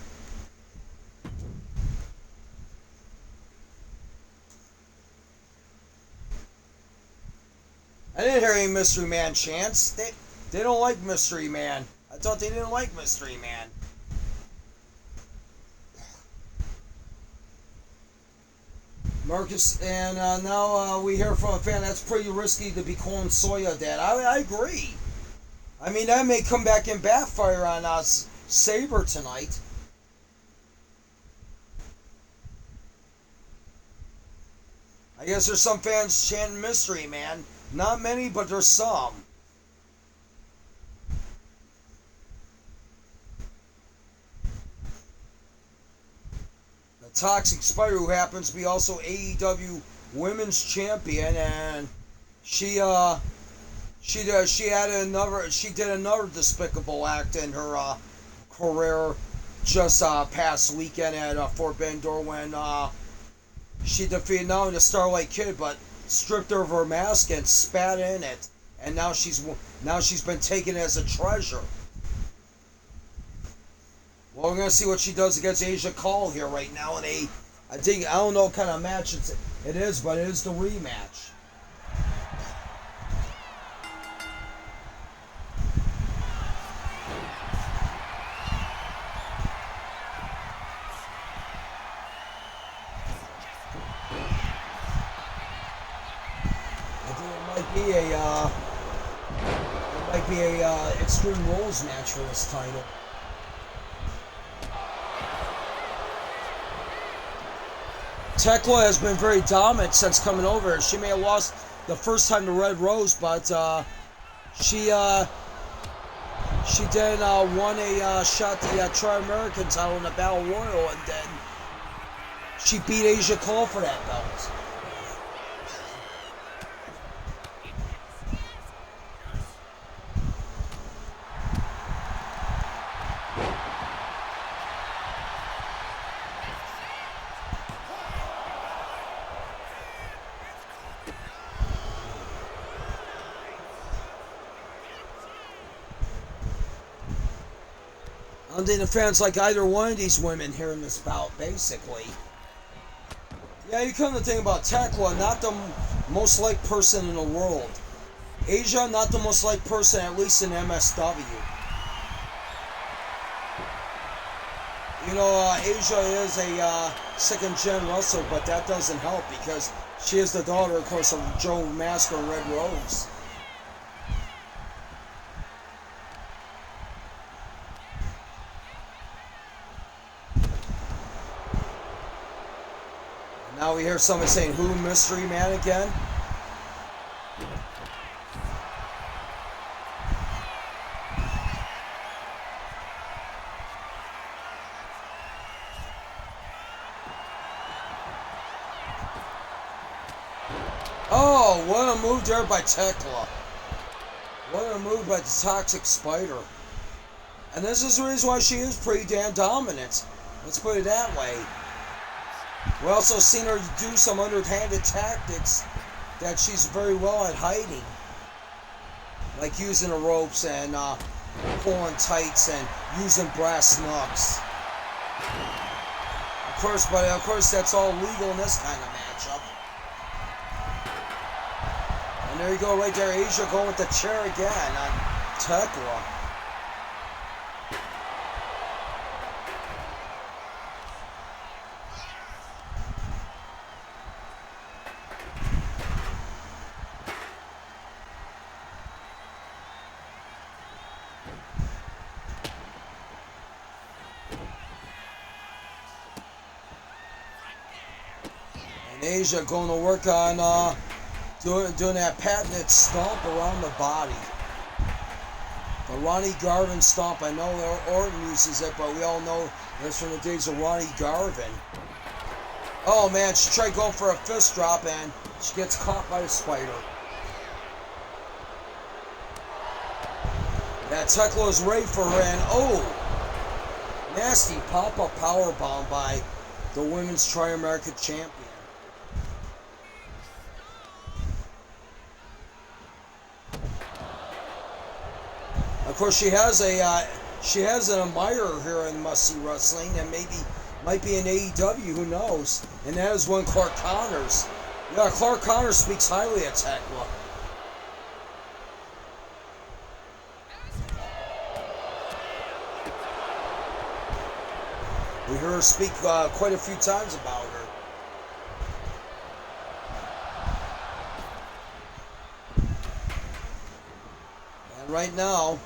I didn't hear any Mystery Man chants. They don't like Mystery Man. I thought they didn't like Mystery Man. Marcus, and now we hear from a fan that's pretty risky to be calling Soya dad. I agree. I mean, that may come back and backfire on us Sabre tonight. I guess there's some fans chanting Mystery Man. Not many, but there's some. The Toxic Spider, who happens to be also AEW Women's Champion, and she did another despicable act in her career just past weekend at Forbidden Door when she defeated not only the Starlight Kid but stripped her of her mask and spat in it, and now she's been taken as a treasure. Well, we're gonna see what she does against Asia Kull here right now in I don't know what kind of match it is, but it is the rematch. It might be a Extreme Rules match for this title. Thekla has been very dominant since coming over. She may have lost the first time to Red Rose, but she then won a shot to the Tri-American title in the Battle Royal, and then she beat Asia Kull for that belt. I don't think the fans like either one of these women here in this bout, basically. Yeah, you come to think about Thekla, not the most liked person in the world. Asia, not the most liked person, at least in MSW. You know, Asia is a second-gen wrestler, but that doesn't help because she is the daughter, of course, of Joe Masker and Red Rose. And now we hear somebody saying, "Who, Mystery Man again?" Oh, what a move there by Thekla. What a move by the Toxic Spider. And this is the reason why she is pretty damn dominant. Let's put it that way. We also seen her do some underhanded tactics that she's very well at hiding. Like using the ropes and pulling tights and using brass knucks. Of course that's all legal in this kind of matchup. And there you go right there, Asia going with the chair again on Thekla. And Asia going to work on doing that patented stomp around the body. The Ronnie Garvin stomp. I know Orton uses it, but we all know that's from the days of Ronnie Garvin. Oh man, she tried going for a fist drop and she gets caught by the spider. That Thekla is ready for her, and oh, nasty pop-up powerbomb by the Women's Tri-American Champion. Of course, she has an admirer here in Must See Wrestling, and maybe might be in AEW, who knows? And that is one Clark Connors. Yeah, Clark Connors speaks highly of Thekla. We heard her speak quite a few times about her. And right now,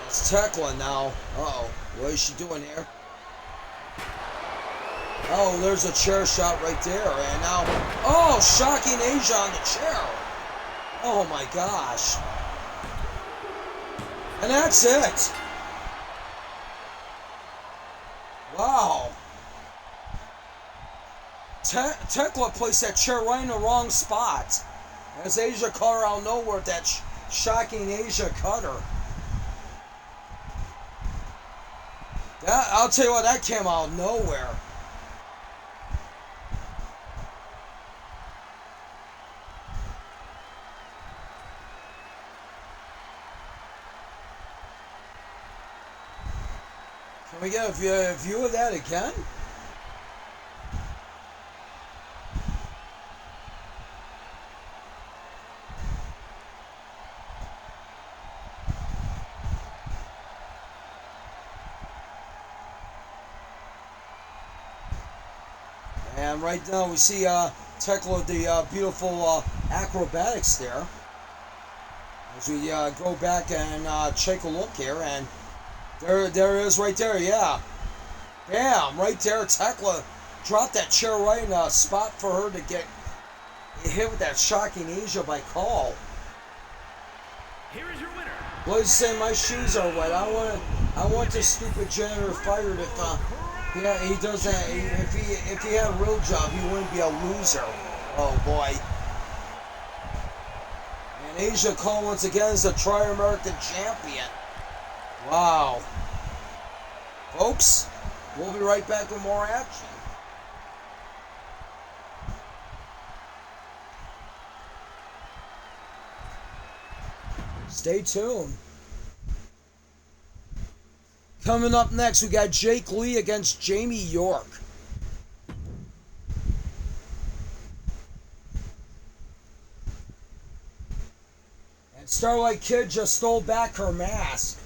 it's Thekla now. Uh-oh. What is she doing here? Oh, there's a chair shot right there. And now, oh, shocking Asia on the chair. Oh my gosh. And that's it. Wow. Thekla placed that chair right in the wrong spot. As Asia caught her out of nowhere with that shocking Asia cutter. I'll tell you what, that came out of nowhere. Can we get a view of that again? And right now we see Thekla, the beautiful acrobatics there. As we go back and take a look here, and there it is right there, yeah. Bam, right there, Thekla dropped that chair right in a spot for her to get hit with that shocking Asia by call. Here is your winner. What is saying? My shoes are wet. I want this stupid janitor fired if he does that. If he had a real job, he wouldn't be a loser. Oh boy. And Asia Cole once again is the Tri-American Champion. Wow. Folks, we'll be right back with more action. Stay tuned. Coming up next, we got Jake Lee against Jamie York. And Starlight Kid just stole back her mask.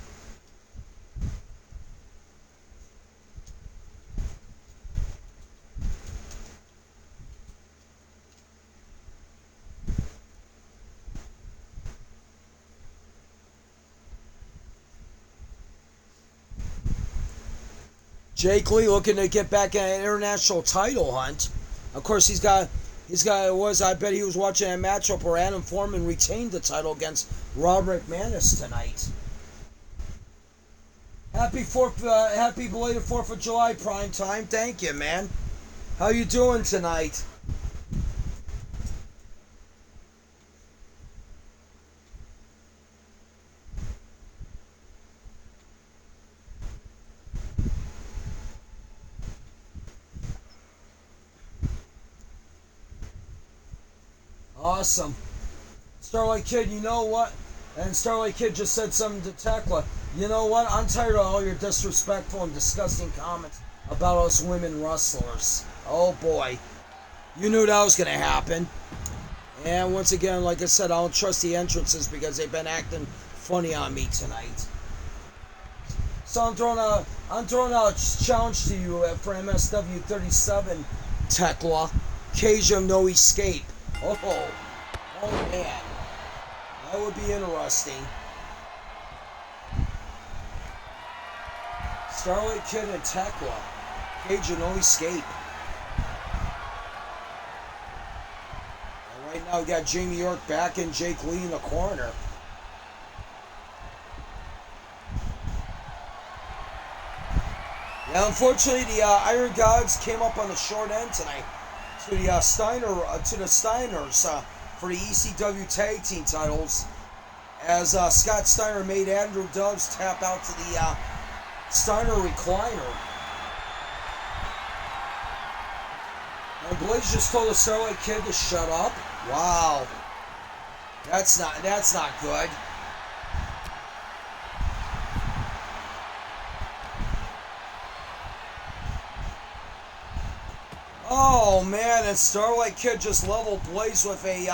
Jake Lee looking to get back in an international title hunt. Of course, I bet he was watching a matchup where Adam Foreman retained the title against Rob McManus tonight. Happy belated 4th of July, Primetime. Thank you, man. How you doing tonight? Awesome. Starlight Kid, you know what? And Starlight Kid just said something to Thekla. You know what? I'm tired of all your disrespectful and disgusting comments about us women wrestlers. Oh boy. You knew that was going to happen. And once again, like I said, I don't trust the entrances because they've been acting funny on me tonight. So I'm throwing out a challenge to you for MSW 37, Thekla. Cage of No Escape. Oh man, that would be interesting. Starlight Kid and Thekla, Cage of No Escape. And right now we got Jamie York back and Jake Lee in the corner. Yeah, unfortunately the Iron Godz came up on the short end tonight. To the Steiners for the ECW Tag Team titles, as Scott Steiner made Andrew Dobbs tap out to the Steiner recliner. And Blaze just told the Starlight Kid to shut up. Wow, that's not good. Oh man, and Starlight Kid just leveled Blaze with a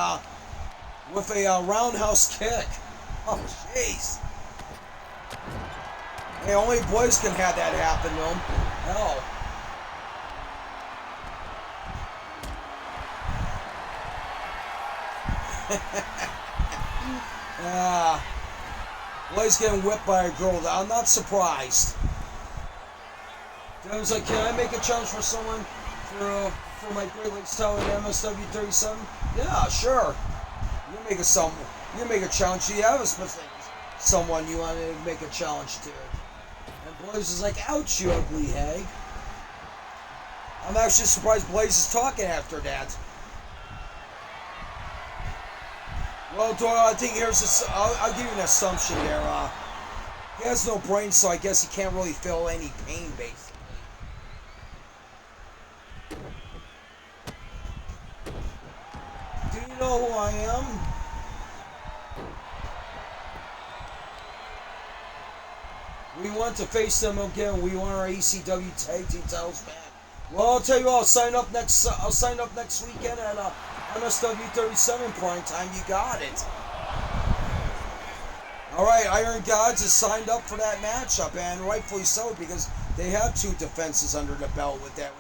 roundhouse kick. Oh jeez. Hey, only Blaze can have that happen to him. Hell. Blaze getting whipped by a girl. I'm not surprised. I was like, can I make a challenge for someone? For my Great Lakes title in MSW 37? Yeah, sure. You make a challenge. You have a specific someone you want to make a challenge to. And Blaze is like, ouch, you ugly hag. I'm actually surprised Blaze is talking after that. Well, Doyle, I think I'll give you an assumption there. He has no brain, so I guess he can't really feel any pain, basically. You know who I am? We want to face them again. We want our ECW Tag Team titles back. Well, I'll tell you what. I'll sign up next weekend at MSW 37 Primetime. You got it. All right, Iron Godz is signed up for that matchup, and rightfully so, because they have 2 defenses under the belt with that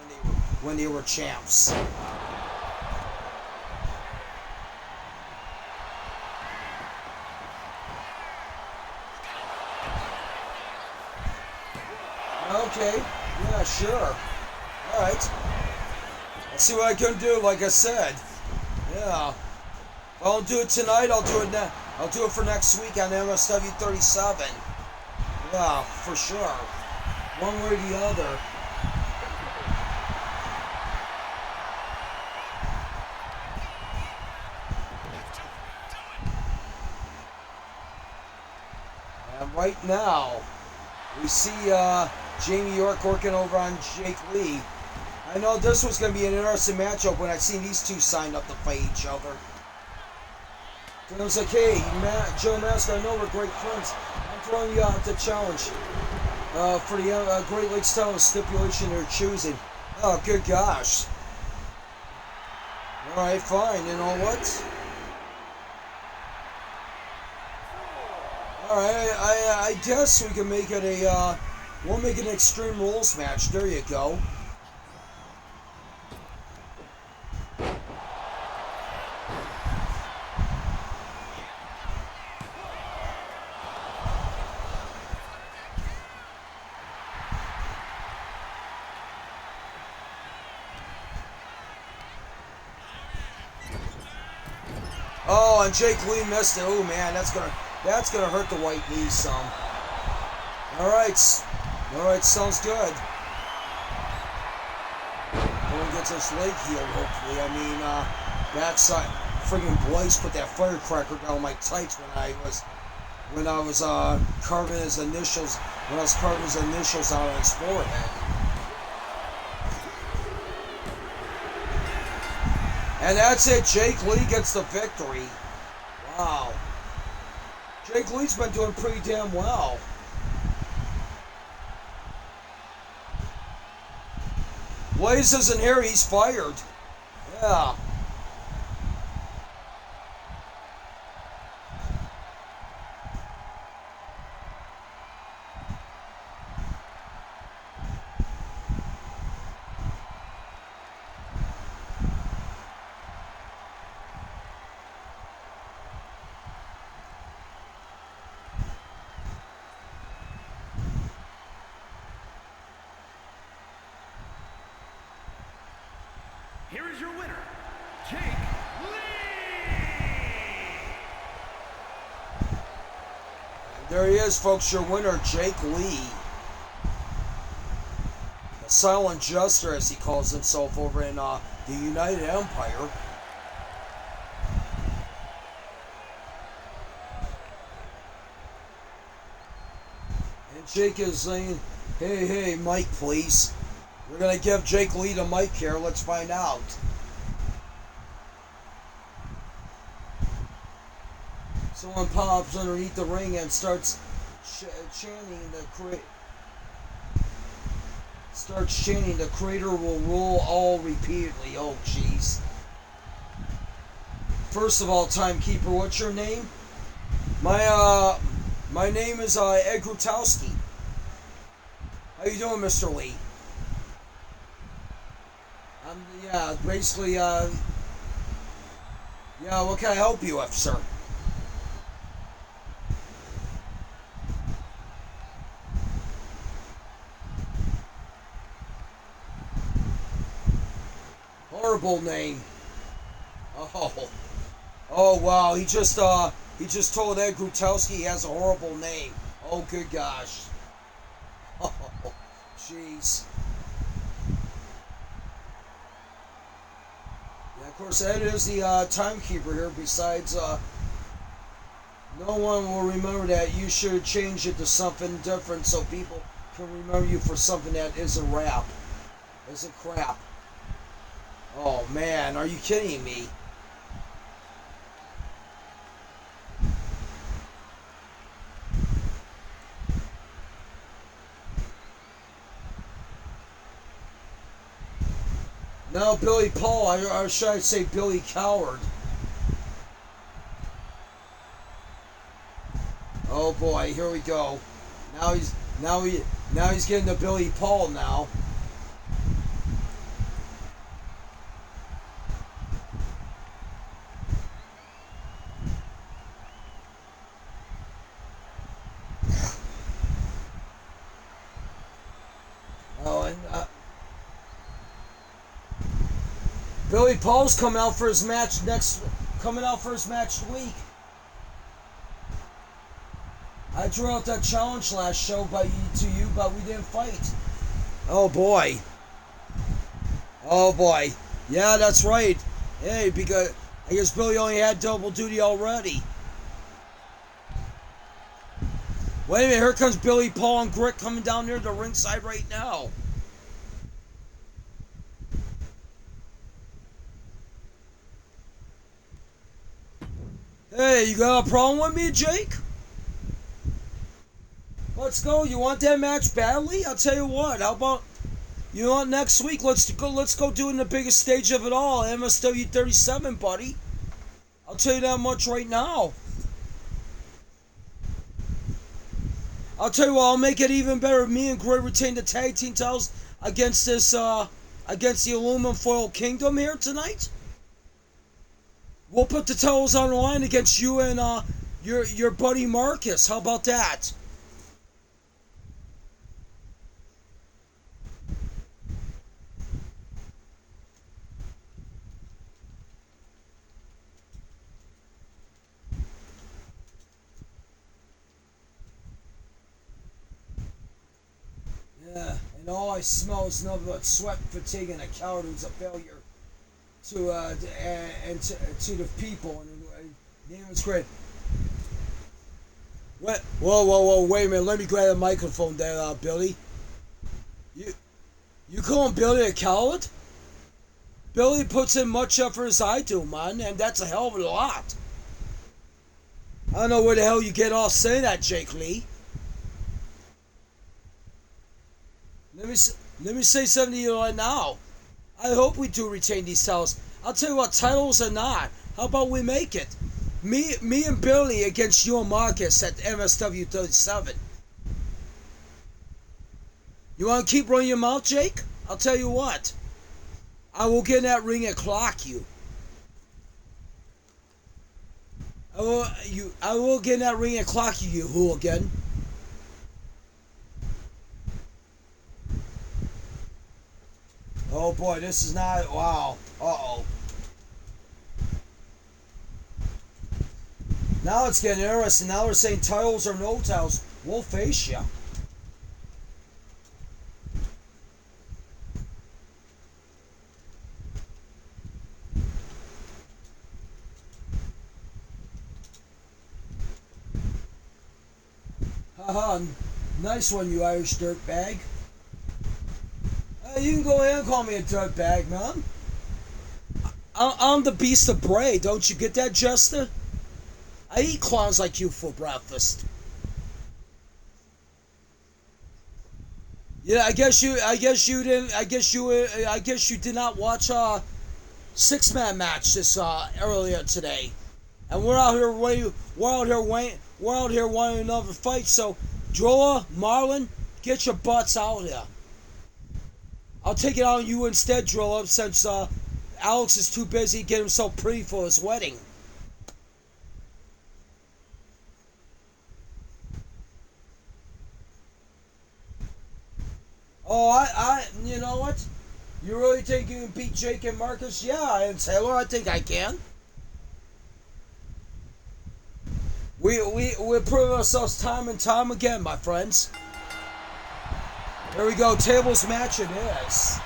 when they were champs. Okay, yeah, sure. Alright. Let's see what I can do, like I said. Yeah. If I don't do it tonight, I'll do it for next week on MSW 37. Yeah, for sure. One way or the other. And right now, we see Jamie York working over on Jake Lee. I know this was going to be an interesting matchup when I seen these two signed up to fight each other. And I was like, hey, Joe Mask, I know we're great friends. I'm throwing you out to challenge for the Great Lakes title stipulation you're choosing. Oh, good gosh. Alright, fine. You know what? Alright, I guess we can make it a, we'll make an Extreme Rules match. There you go. Oh, and Jake Lee missed it. Oh man, that's gonna hurt the white knee some. All right, sounds good. Going gets his leg healed, hopefully. I mean, backside, friggin' Blaze put that firecracker down my tights when I was carving his initials out on his forehead. And that's it. Jake Lee gets the victory. Wow. Jake Lee's been doing pretty damn well. Blaze isn't here. He's fired. Yeah. Here is your winner, Jake Lee! And there he is, folks, your winner, Jake Lee. The Silent Jester, as he calls himself over in the United Empire. And Jake is saying, hey, mic, please. We're going to give Jake Lee the mic here. Let's find out. Someone pops underneath the ring and starts chanting the creator will rule all repeatedly. Oh, jeez. First of all, timekeeper, what's your name? My name is Ed Grutowski. How you doing, Mr. Lee? Yeah, basically, yeah, what can I help you with, sir? Horrible name. Oh, wow, he just told Ed Grutowski he has a horrible name. Oh, good gosh. Oh, jeez. Of course, Ed is the timekeeper here. Besides, no one will remember that. You should change it to something different so people can remember you for something that isn't rap. Isn't crap. Oh, man. Are you kidding me? No, Billy Paul, or should I say Billy Coward? Oh boy, here we go. Now he's getting to Billy Paul now. Oh, and Billy Paul's coming out for his match next week. I drew out that challenge last show to you, but we didn't fight. Oh boy. Oh boy. Yeah, that's right. Hey, because I guess Billy only had double duty already. Wait a minute, here comes Billy Paul and Grit coming down near the ringside right now. Hey, you got a problem with me, Jake? Let's go. You want that match badly? I'll tell you what. How about, you know what, next week let's go do it in the biggest stage of it all, MSW 37, buddy. I'll tell you that much right now. I'll tell you what, I'll make it even better. Me and Gray retain the tag team titles against this against the Aluminum Foil Kingdom here tonight. We'll put the titles on the line against you and your buddy Marcus. How about that? Yeah, and all I smell is nothing but sweat, fatigue, and a coward who's a failure to the people. And name is great. What? Whoa! Wait a minute. Let me grab the microphone there, Billy. You calling Billy a coward? Billy puts in much effort as I do, man, and that's a hell of a lot. I don't know where the hell you get off saying that, Jake Lee. Let me say something to you right now. I hope we do retain these titles. I'll tell you what, titles or not, how about we make it? Me and Billy against you and Marcus at MSW 37. You want to keep running your mouth, Jake? I'll tell you what. I will get in that ring and clock you. I will get in that ring and clock you, you hooligan. Oh boy, this is not, wow. Uh-oh. Now it's getting interesting. Now they're saying titles or no titles. We'll face you. Haha, nice one, you Irish dirtbag. You can go ahead and call me a dirtbag, man. I'm the beast of Bray. Don't you get that, Jester? I eat clowns like you for breakfast. Yeah, I guess you did not watch a 6-man match this earlier today, and we're out here wanting another fight. So, Drilla, Marlon, get your butts out here. I'll take it on you instead, Drilla, since Alex is too busy getting himself pretty for his wedding. Oh, you know what? You really think you can beat Jake and Marcus? Yeah, and Taylor, I think I can. We're proving ourselves time and time again, my friends. There we go, tables match it is.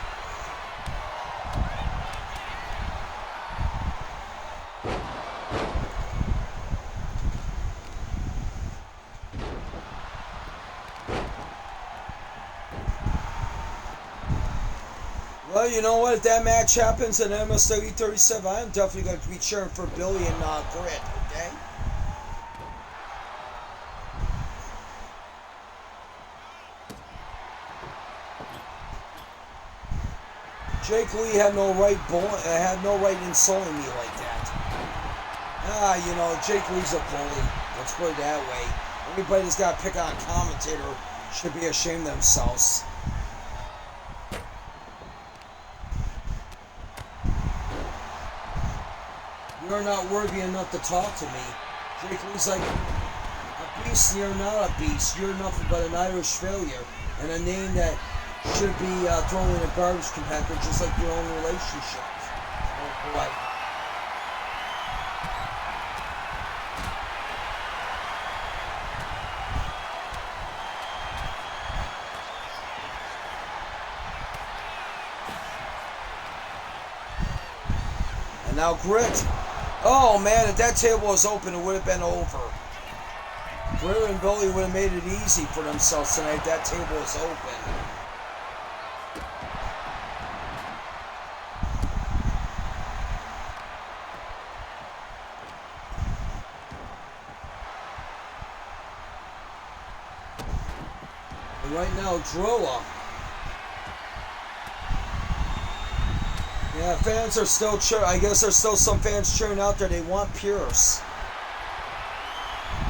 Well, you know what? If that match happens at MSW 37, I'm definitely going to be cheering for Billy and Grit, okay? Jake Lee had no right insulting me like that. You know, Jake Lee's a bully. Let's put it that way. Everybody that's got to pick on a commentator should be ashamed of themselves. You're not worthy enough to talk to me. Jake Lee's like, a beast, you're not a beast. You're nothing but an Irish failure. And a name that should be thrown in a garbage compactor, just like your own relationships. Oh boy. And now Grit. Oh man, if that table was open, it would have been over. Grit and Billy would have made it easy for themselves tonight if that table was open. right now, Drilla. Yeah, fans are still cheering. I guess there's still some fans cheering out there. They want Pierce.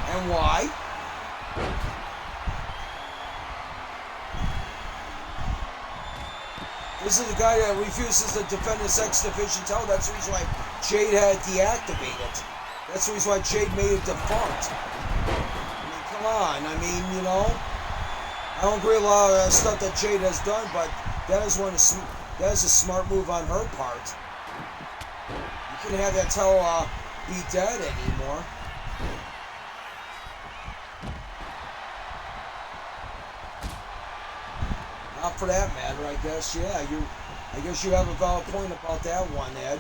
And why? This is the guy that refuses to defend his X Division title. That's the reason why Jade had deactivated. That's the reason why Jade made it defunct. I mean, come on. I mean, you know, I don't agree with a lot of stuff that Jade has done, but that is a smart move on her part. You couldn't have that title be dead anymore. Not for that matter, I guess. Yeah, I guess you have a valid point about that one, Ed.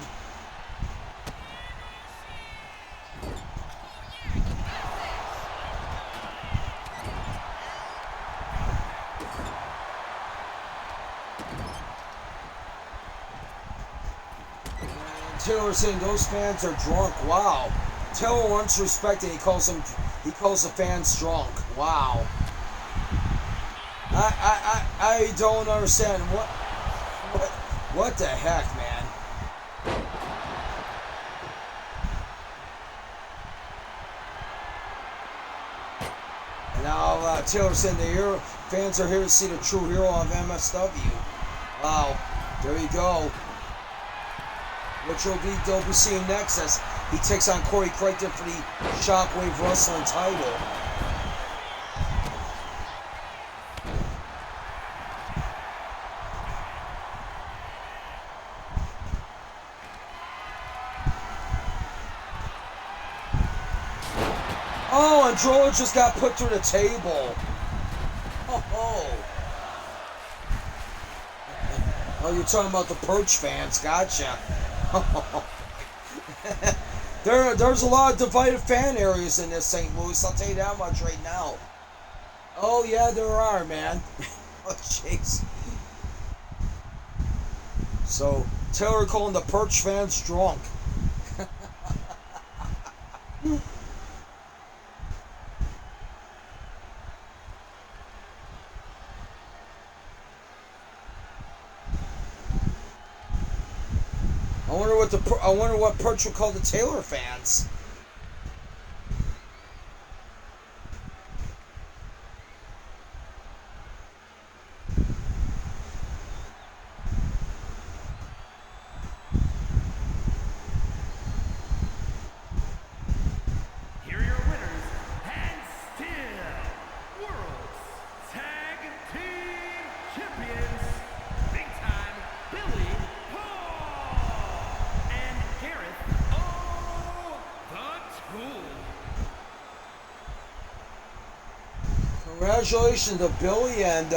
And Taylor saying those fans are drunk. Wow. Taylor wants respect, and he calls the fans drunk. Wow. I don't understand what the heck, man. And now Taylor saying the fans are here to see the true hero of MSW. Wow, there you go. Which they'll be seeing next as he takes on Crichton for the Shockwave Wrestling title. Oh, and Drilla just got put through the table. Oh, you're talking about the Perch fans. Gotcha. There's a lot of divided fan areas in this St. Louis. I'll tell you that much right now. Oh, yeah, there are, man. Oh, jeez. So, Taylor calling the Perch fans drunk. I wonder what Perch would call the Taylor fans. Here are your winners, and still World's Tag Team Champions, Big Time Billy and Gareth O. the Tool. Congratulations to Billy and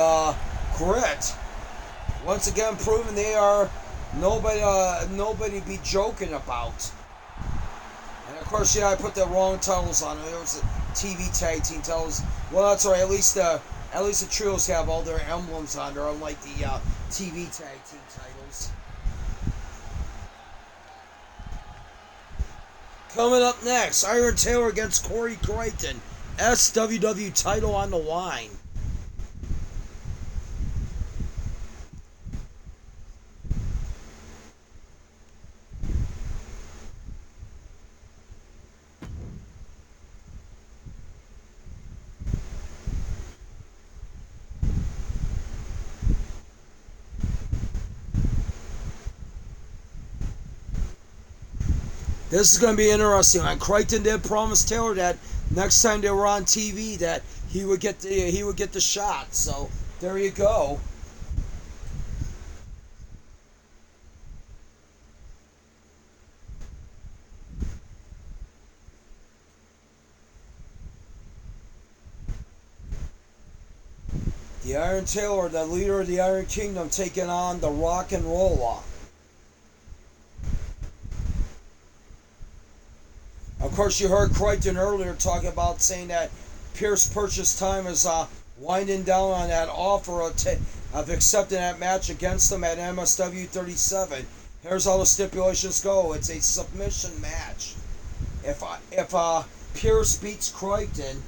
Grit. Once again, proving they are nobody to be joking about. And of course, yeah, I put the wrong titles on it. It was the TV tag team titles. Well, that's right. At least the trios have all their emblems on there, unlike the TV tag team titles. Coming up next, Iron Taylor against Corey Crichton. SWW title on the line. This is going to be interesting. And Crichton did promise Taylor that next time they were on TV that he would get the shot. So there you go. The Iron Taylor, the leader of the Iron Kingdom, taking on the Rock and Roller. Of course, you heard Crichton earlier talking about saying that Pierce Purchase time is winding down on that offer of accepting that match against him at MSW 37. Here's how the stipulations go. It's a submission match. If Pierce beats Crichton,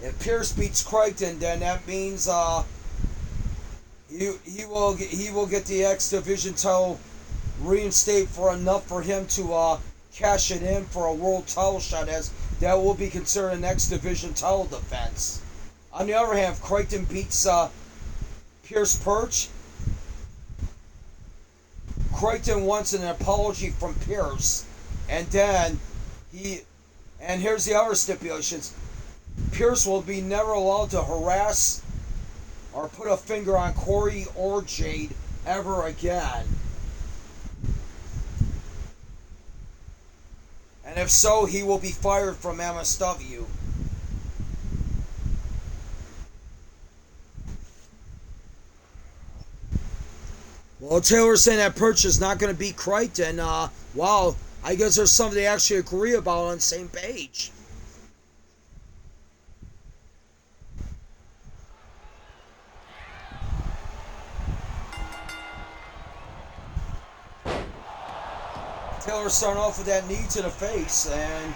if Pierce beats Crichton, then that means he will get the X Division title reinstated for enough for him to cash it in for a world title shot, as that will be considered an X Division title defense. On the other hand, if Crichton beats Pierce Perch, Crichton wants an apology from Pierce, and then and here's the other stipulations: Pierce will be never allowed to harass or put a finger on Corey or Jade ever again. And if so, he will be fired from MSW. Well, Taylor's saying that Perch is not going to beat Crichton. Wow, I guess there's something they actually agree about on the same page. Taylor starting off with that knee to the face, and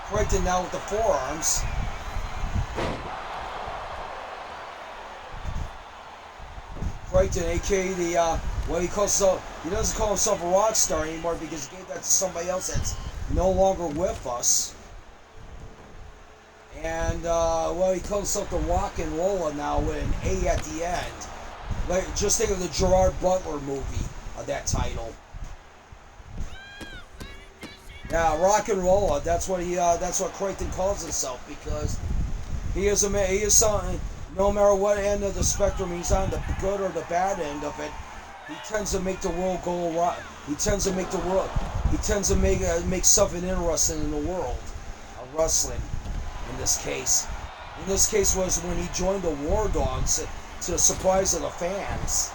Crichton now with the forearms. Crichton, aka the what he calls himself, he doesn't call himself a rock star anymore because he gave that to somebody else that's no longer with us. And well, he calls himself the Rock and Rolla now with an A at the end. Like, just think of the Gerard Butler movie of that title. Yeah, Rock and Rolla. That's what Crichton calls himself, because he is something. No matter what end of the spectrum he's on, the good or the bad end of it, he tends to make the world go around. He tends to make make something interesting in the world of wrestling. In this case was when he joined the War Dogs, to the surprise of the fans.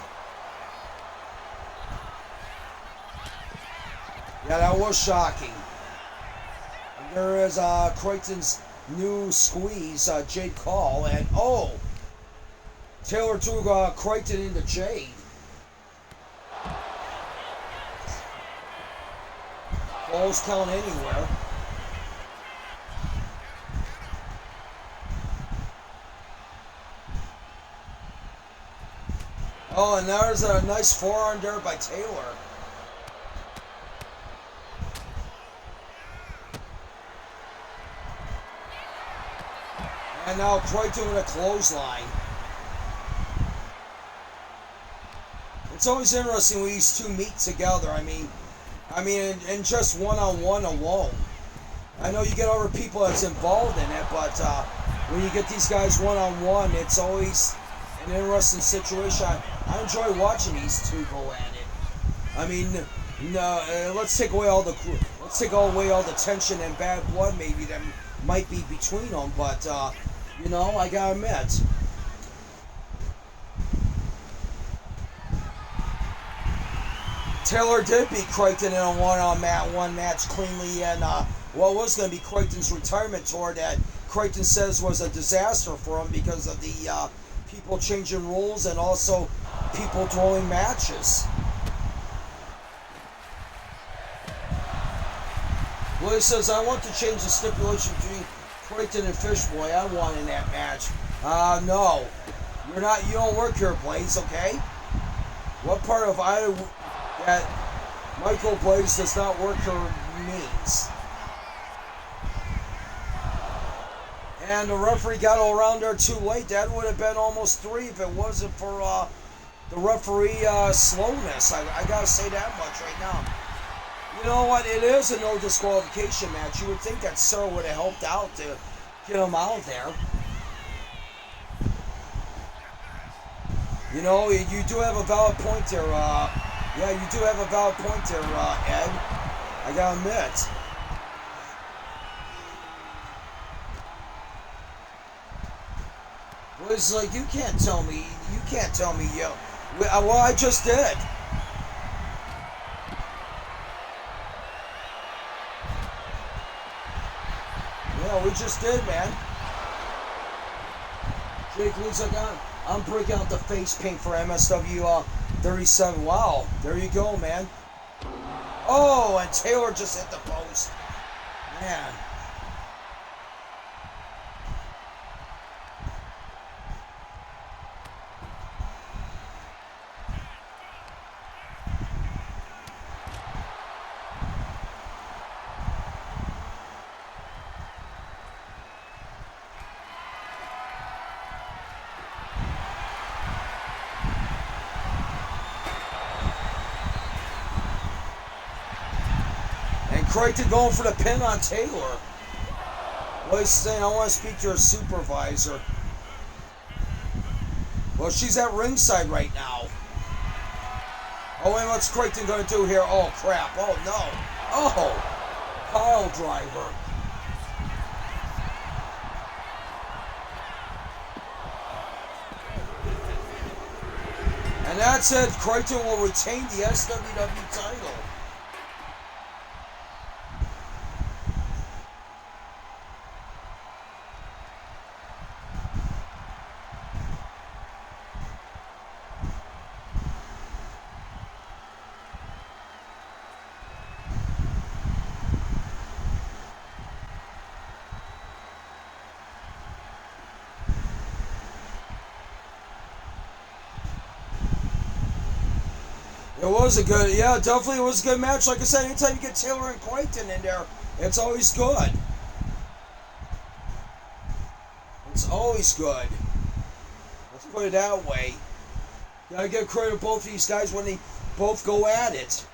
Yeah, that was shocking. And there is Crichton's new squeeze, Jade Call, and Taylor threw Crichton into Jade. Falls count anywhere. Oh, and there's a nice forearm there by Taylor. And now Crichton with a clothesline. It's always interesting when these two meet together. I mean, and just one-on-one alone. I know you get other people that's involved in it, but when you get these guys one-on-one, it's always an interesting situation. I enjoy watching these two go at it. I mean, let's take away all the tension and bad blood maybe that might be between them, but I gotta admit. Taylor did beat Crichton in a one match cleanly, and what was going to be Crichton's retirement tour that Crichton says was a disaster for him because of the people changing rules and also people throwing matches. Well, he says, I want to change the stipulation between Crichton and Fishboy. I won in that match. No. You don't work here, Blaze, okay? What part of that Michael Blaze does not work here means? And the referee got around there too late. That would have been almost 3 if it wasn't for the referee slowness. I gotta say that much right now. You know what? It is a no disqualification match. You would think that Sarah would have helped out to get him out there. You do have a valid point there. Yeah, you do have a valid point there, Ed. I gotta admit. Well, it's like, you can't tell me, yo. Well, I just did. Yeah, we just did, man. Jake looks like I'm breaking out the face paint for MSW 37. Wow, there you go, man. Oh, and Taylor just hit the post. Man. Crichton going for the pin on Taylor. Well, he's saying, I want to speak to your supervisor. Well, she's at ringside right now. Oh, wait, what's Crichton going to do here? Oh, crap. Oh, no. Oh, pile driver. And that's it. Crichton will retain the SWW title. It was a good, yeah, definitely it was a good match. Like I said, anytime you get Taylor and Crichton in there, it's always good. It's always good. Let's put it that way. Gotta give credit to both of these guys when they both go at it.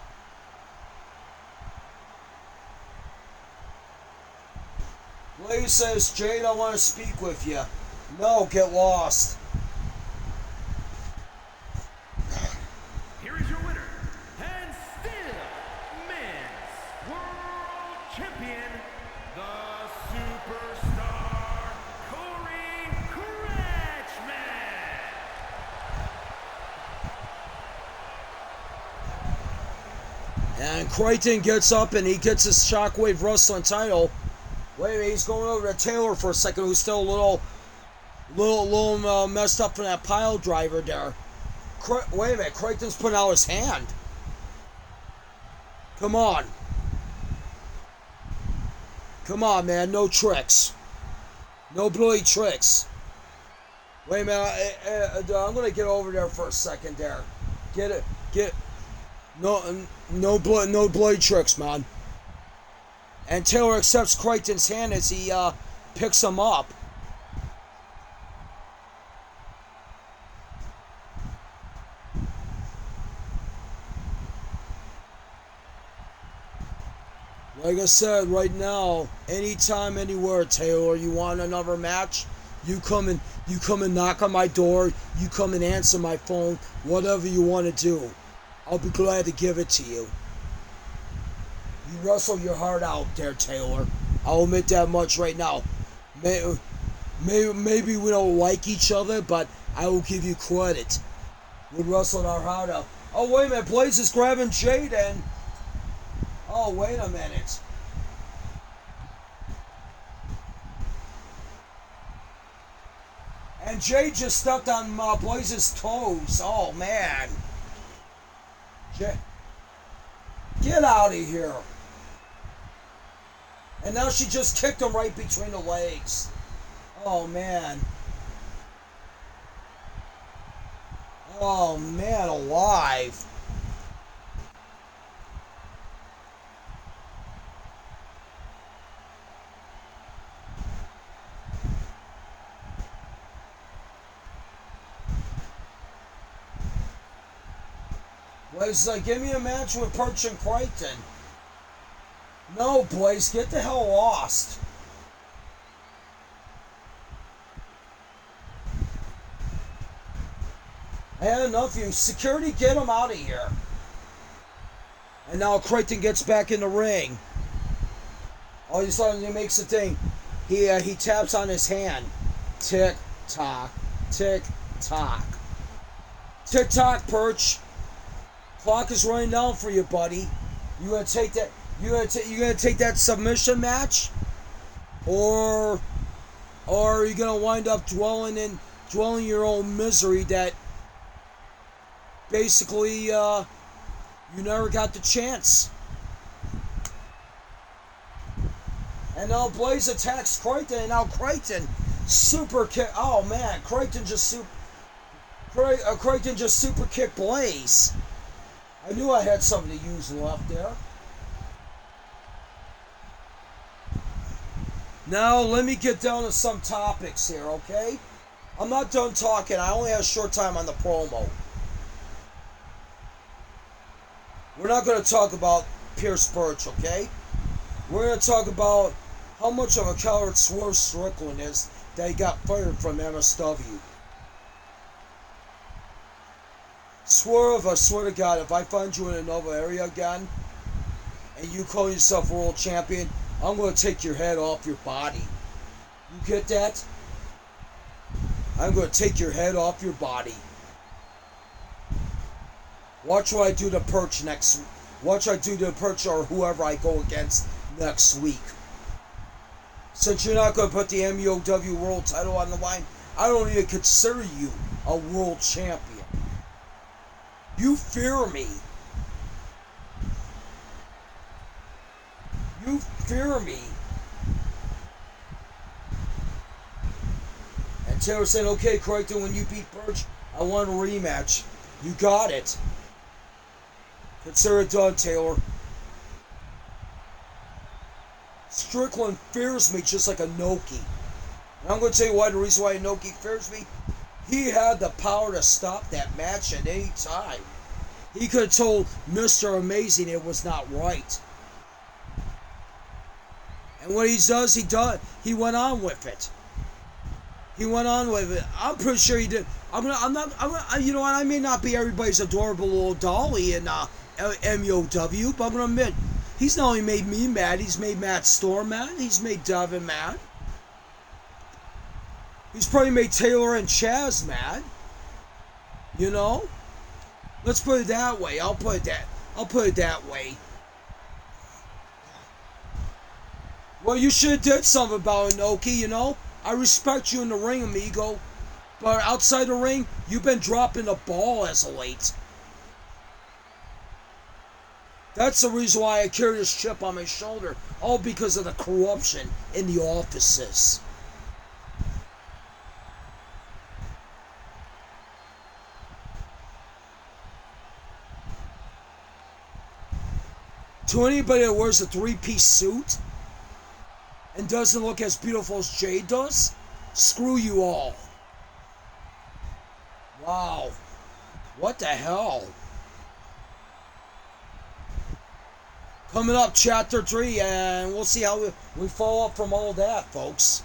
Lady says, Jade, I want to speak with you. No, get lost. And Crichton gets up and he gets his Shockwave Wrestling title. Wait a minute, he's going over to Taylor for a second, who's still a little messed up from that pile driver there. Wait a minute, Crichton's putting out his hand. Come on. Come on, man, no tricks. No bloody tricks. Wait a minute, I'm going to get over there for a second there. No blade tricks, man. And Taylor accepts Crichton's hand as he picks him up. Like I said, right now, anytime, anywhere, Taylor, you want another match, you come and knock on my door, you come and answer my phone, whatever you want to do. I'll be glad to give it to you. You wrestle your heart out there, Taylor. I'll admit that much right now. Maybe we don't like each other, but I will give you credit. We wrestled our heart out. Oh, wait a minute. Blaze is grabbing Jaden. Oh, wait a minute. And Jade just stepped on Blaze's toes. Oh, man. Get out of here. And now she just kicked him right between the legs. Oh, man. Oh, man, alive. Blaze like, give me a match with Perch and Crichton. No, Blaze, get the hell lost. I had enough of you. Security, get him out of here. And now Crichton gets back in the ring. All of a sudden he makes a thing. He taps on his hand. Tick tock, tick tock. Tick tock, Perch. Clock is running down for you, buddy. You gonna take that? You gonna take that submission match, or are you gonna wind up dwelling your own misery that basically you never got the chance? And now Blaze attacks Crichton, and now Crichton super kick. Oh man, Crichton just super kicked Blaze. I knew I had something to use left there. Now, let me get down to some topics here, okay? I'm not done talking. I only have a short time on the promo. We're not going to talk about Pierce Birch, okay? We're going to talk about how much of a coward Swerve Strickland is that he got fired from MSW. Swerve, I swear to God, if I find you in another area again, and you call yourself world champion, I'm going to take your head off your body. You get that? I'm going to take your head off your body. Watch what I do to Perch next week. Watch what I do to Perch or whoever I go against next week. Since you're not going to put the MSW world title on the line, I don't even consider you a world champion. You fear me. You fear me. And Taylor said, okay, Crichton, when you beat Perch, I want a rematch. You got it. Consider it done, Taylor. Strickland fears me just like a Inoki. And I'm going to tell you why, the reason why Inoki fears me. He had the power to stop that match at any time. He could have told Mr. Amazing it was not right. And what he does, he went on with it. He went on with it. I'm pretty sure he did. You know what? I may not be everybody's adorable little dolly in MOW, but I'm gonna admit, he's not only made me mad, he's made Matt Storm mad, he's made Devin mad. He's probably made Taylor and Chaz mad. You know? Let's put it that way. I'll put it that way. Well, you should have did something about Inoki, you know? I respect you in the ring, amigo. But outside the ring, you've been dropping the ball as of late. That's the reason why I carry this chip on my shoulder. All because of the corruption in the offices. To anybody that wears a three-piece suit and doesn't look as beautiful as Jade does, screw you all. Wow. What the hell? Coming up, Chapter 3, and we'll see how we follow up from all that, folks.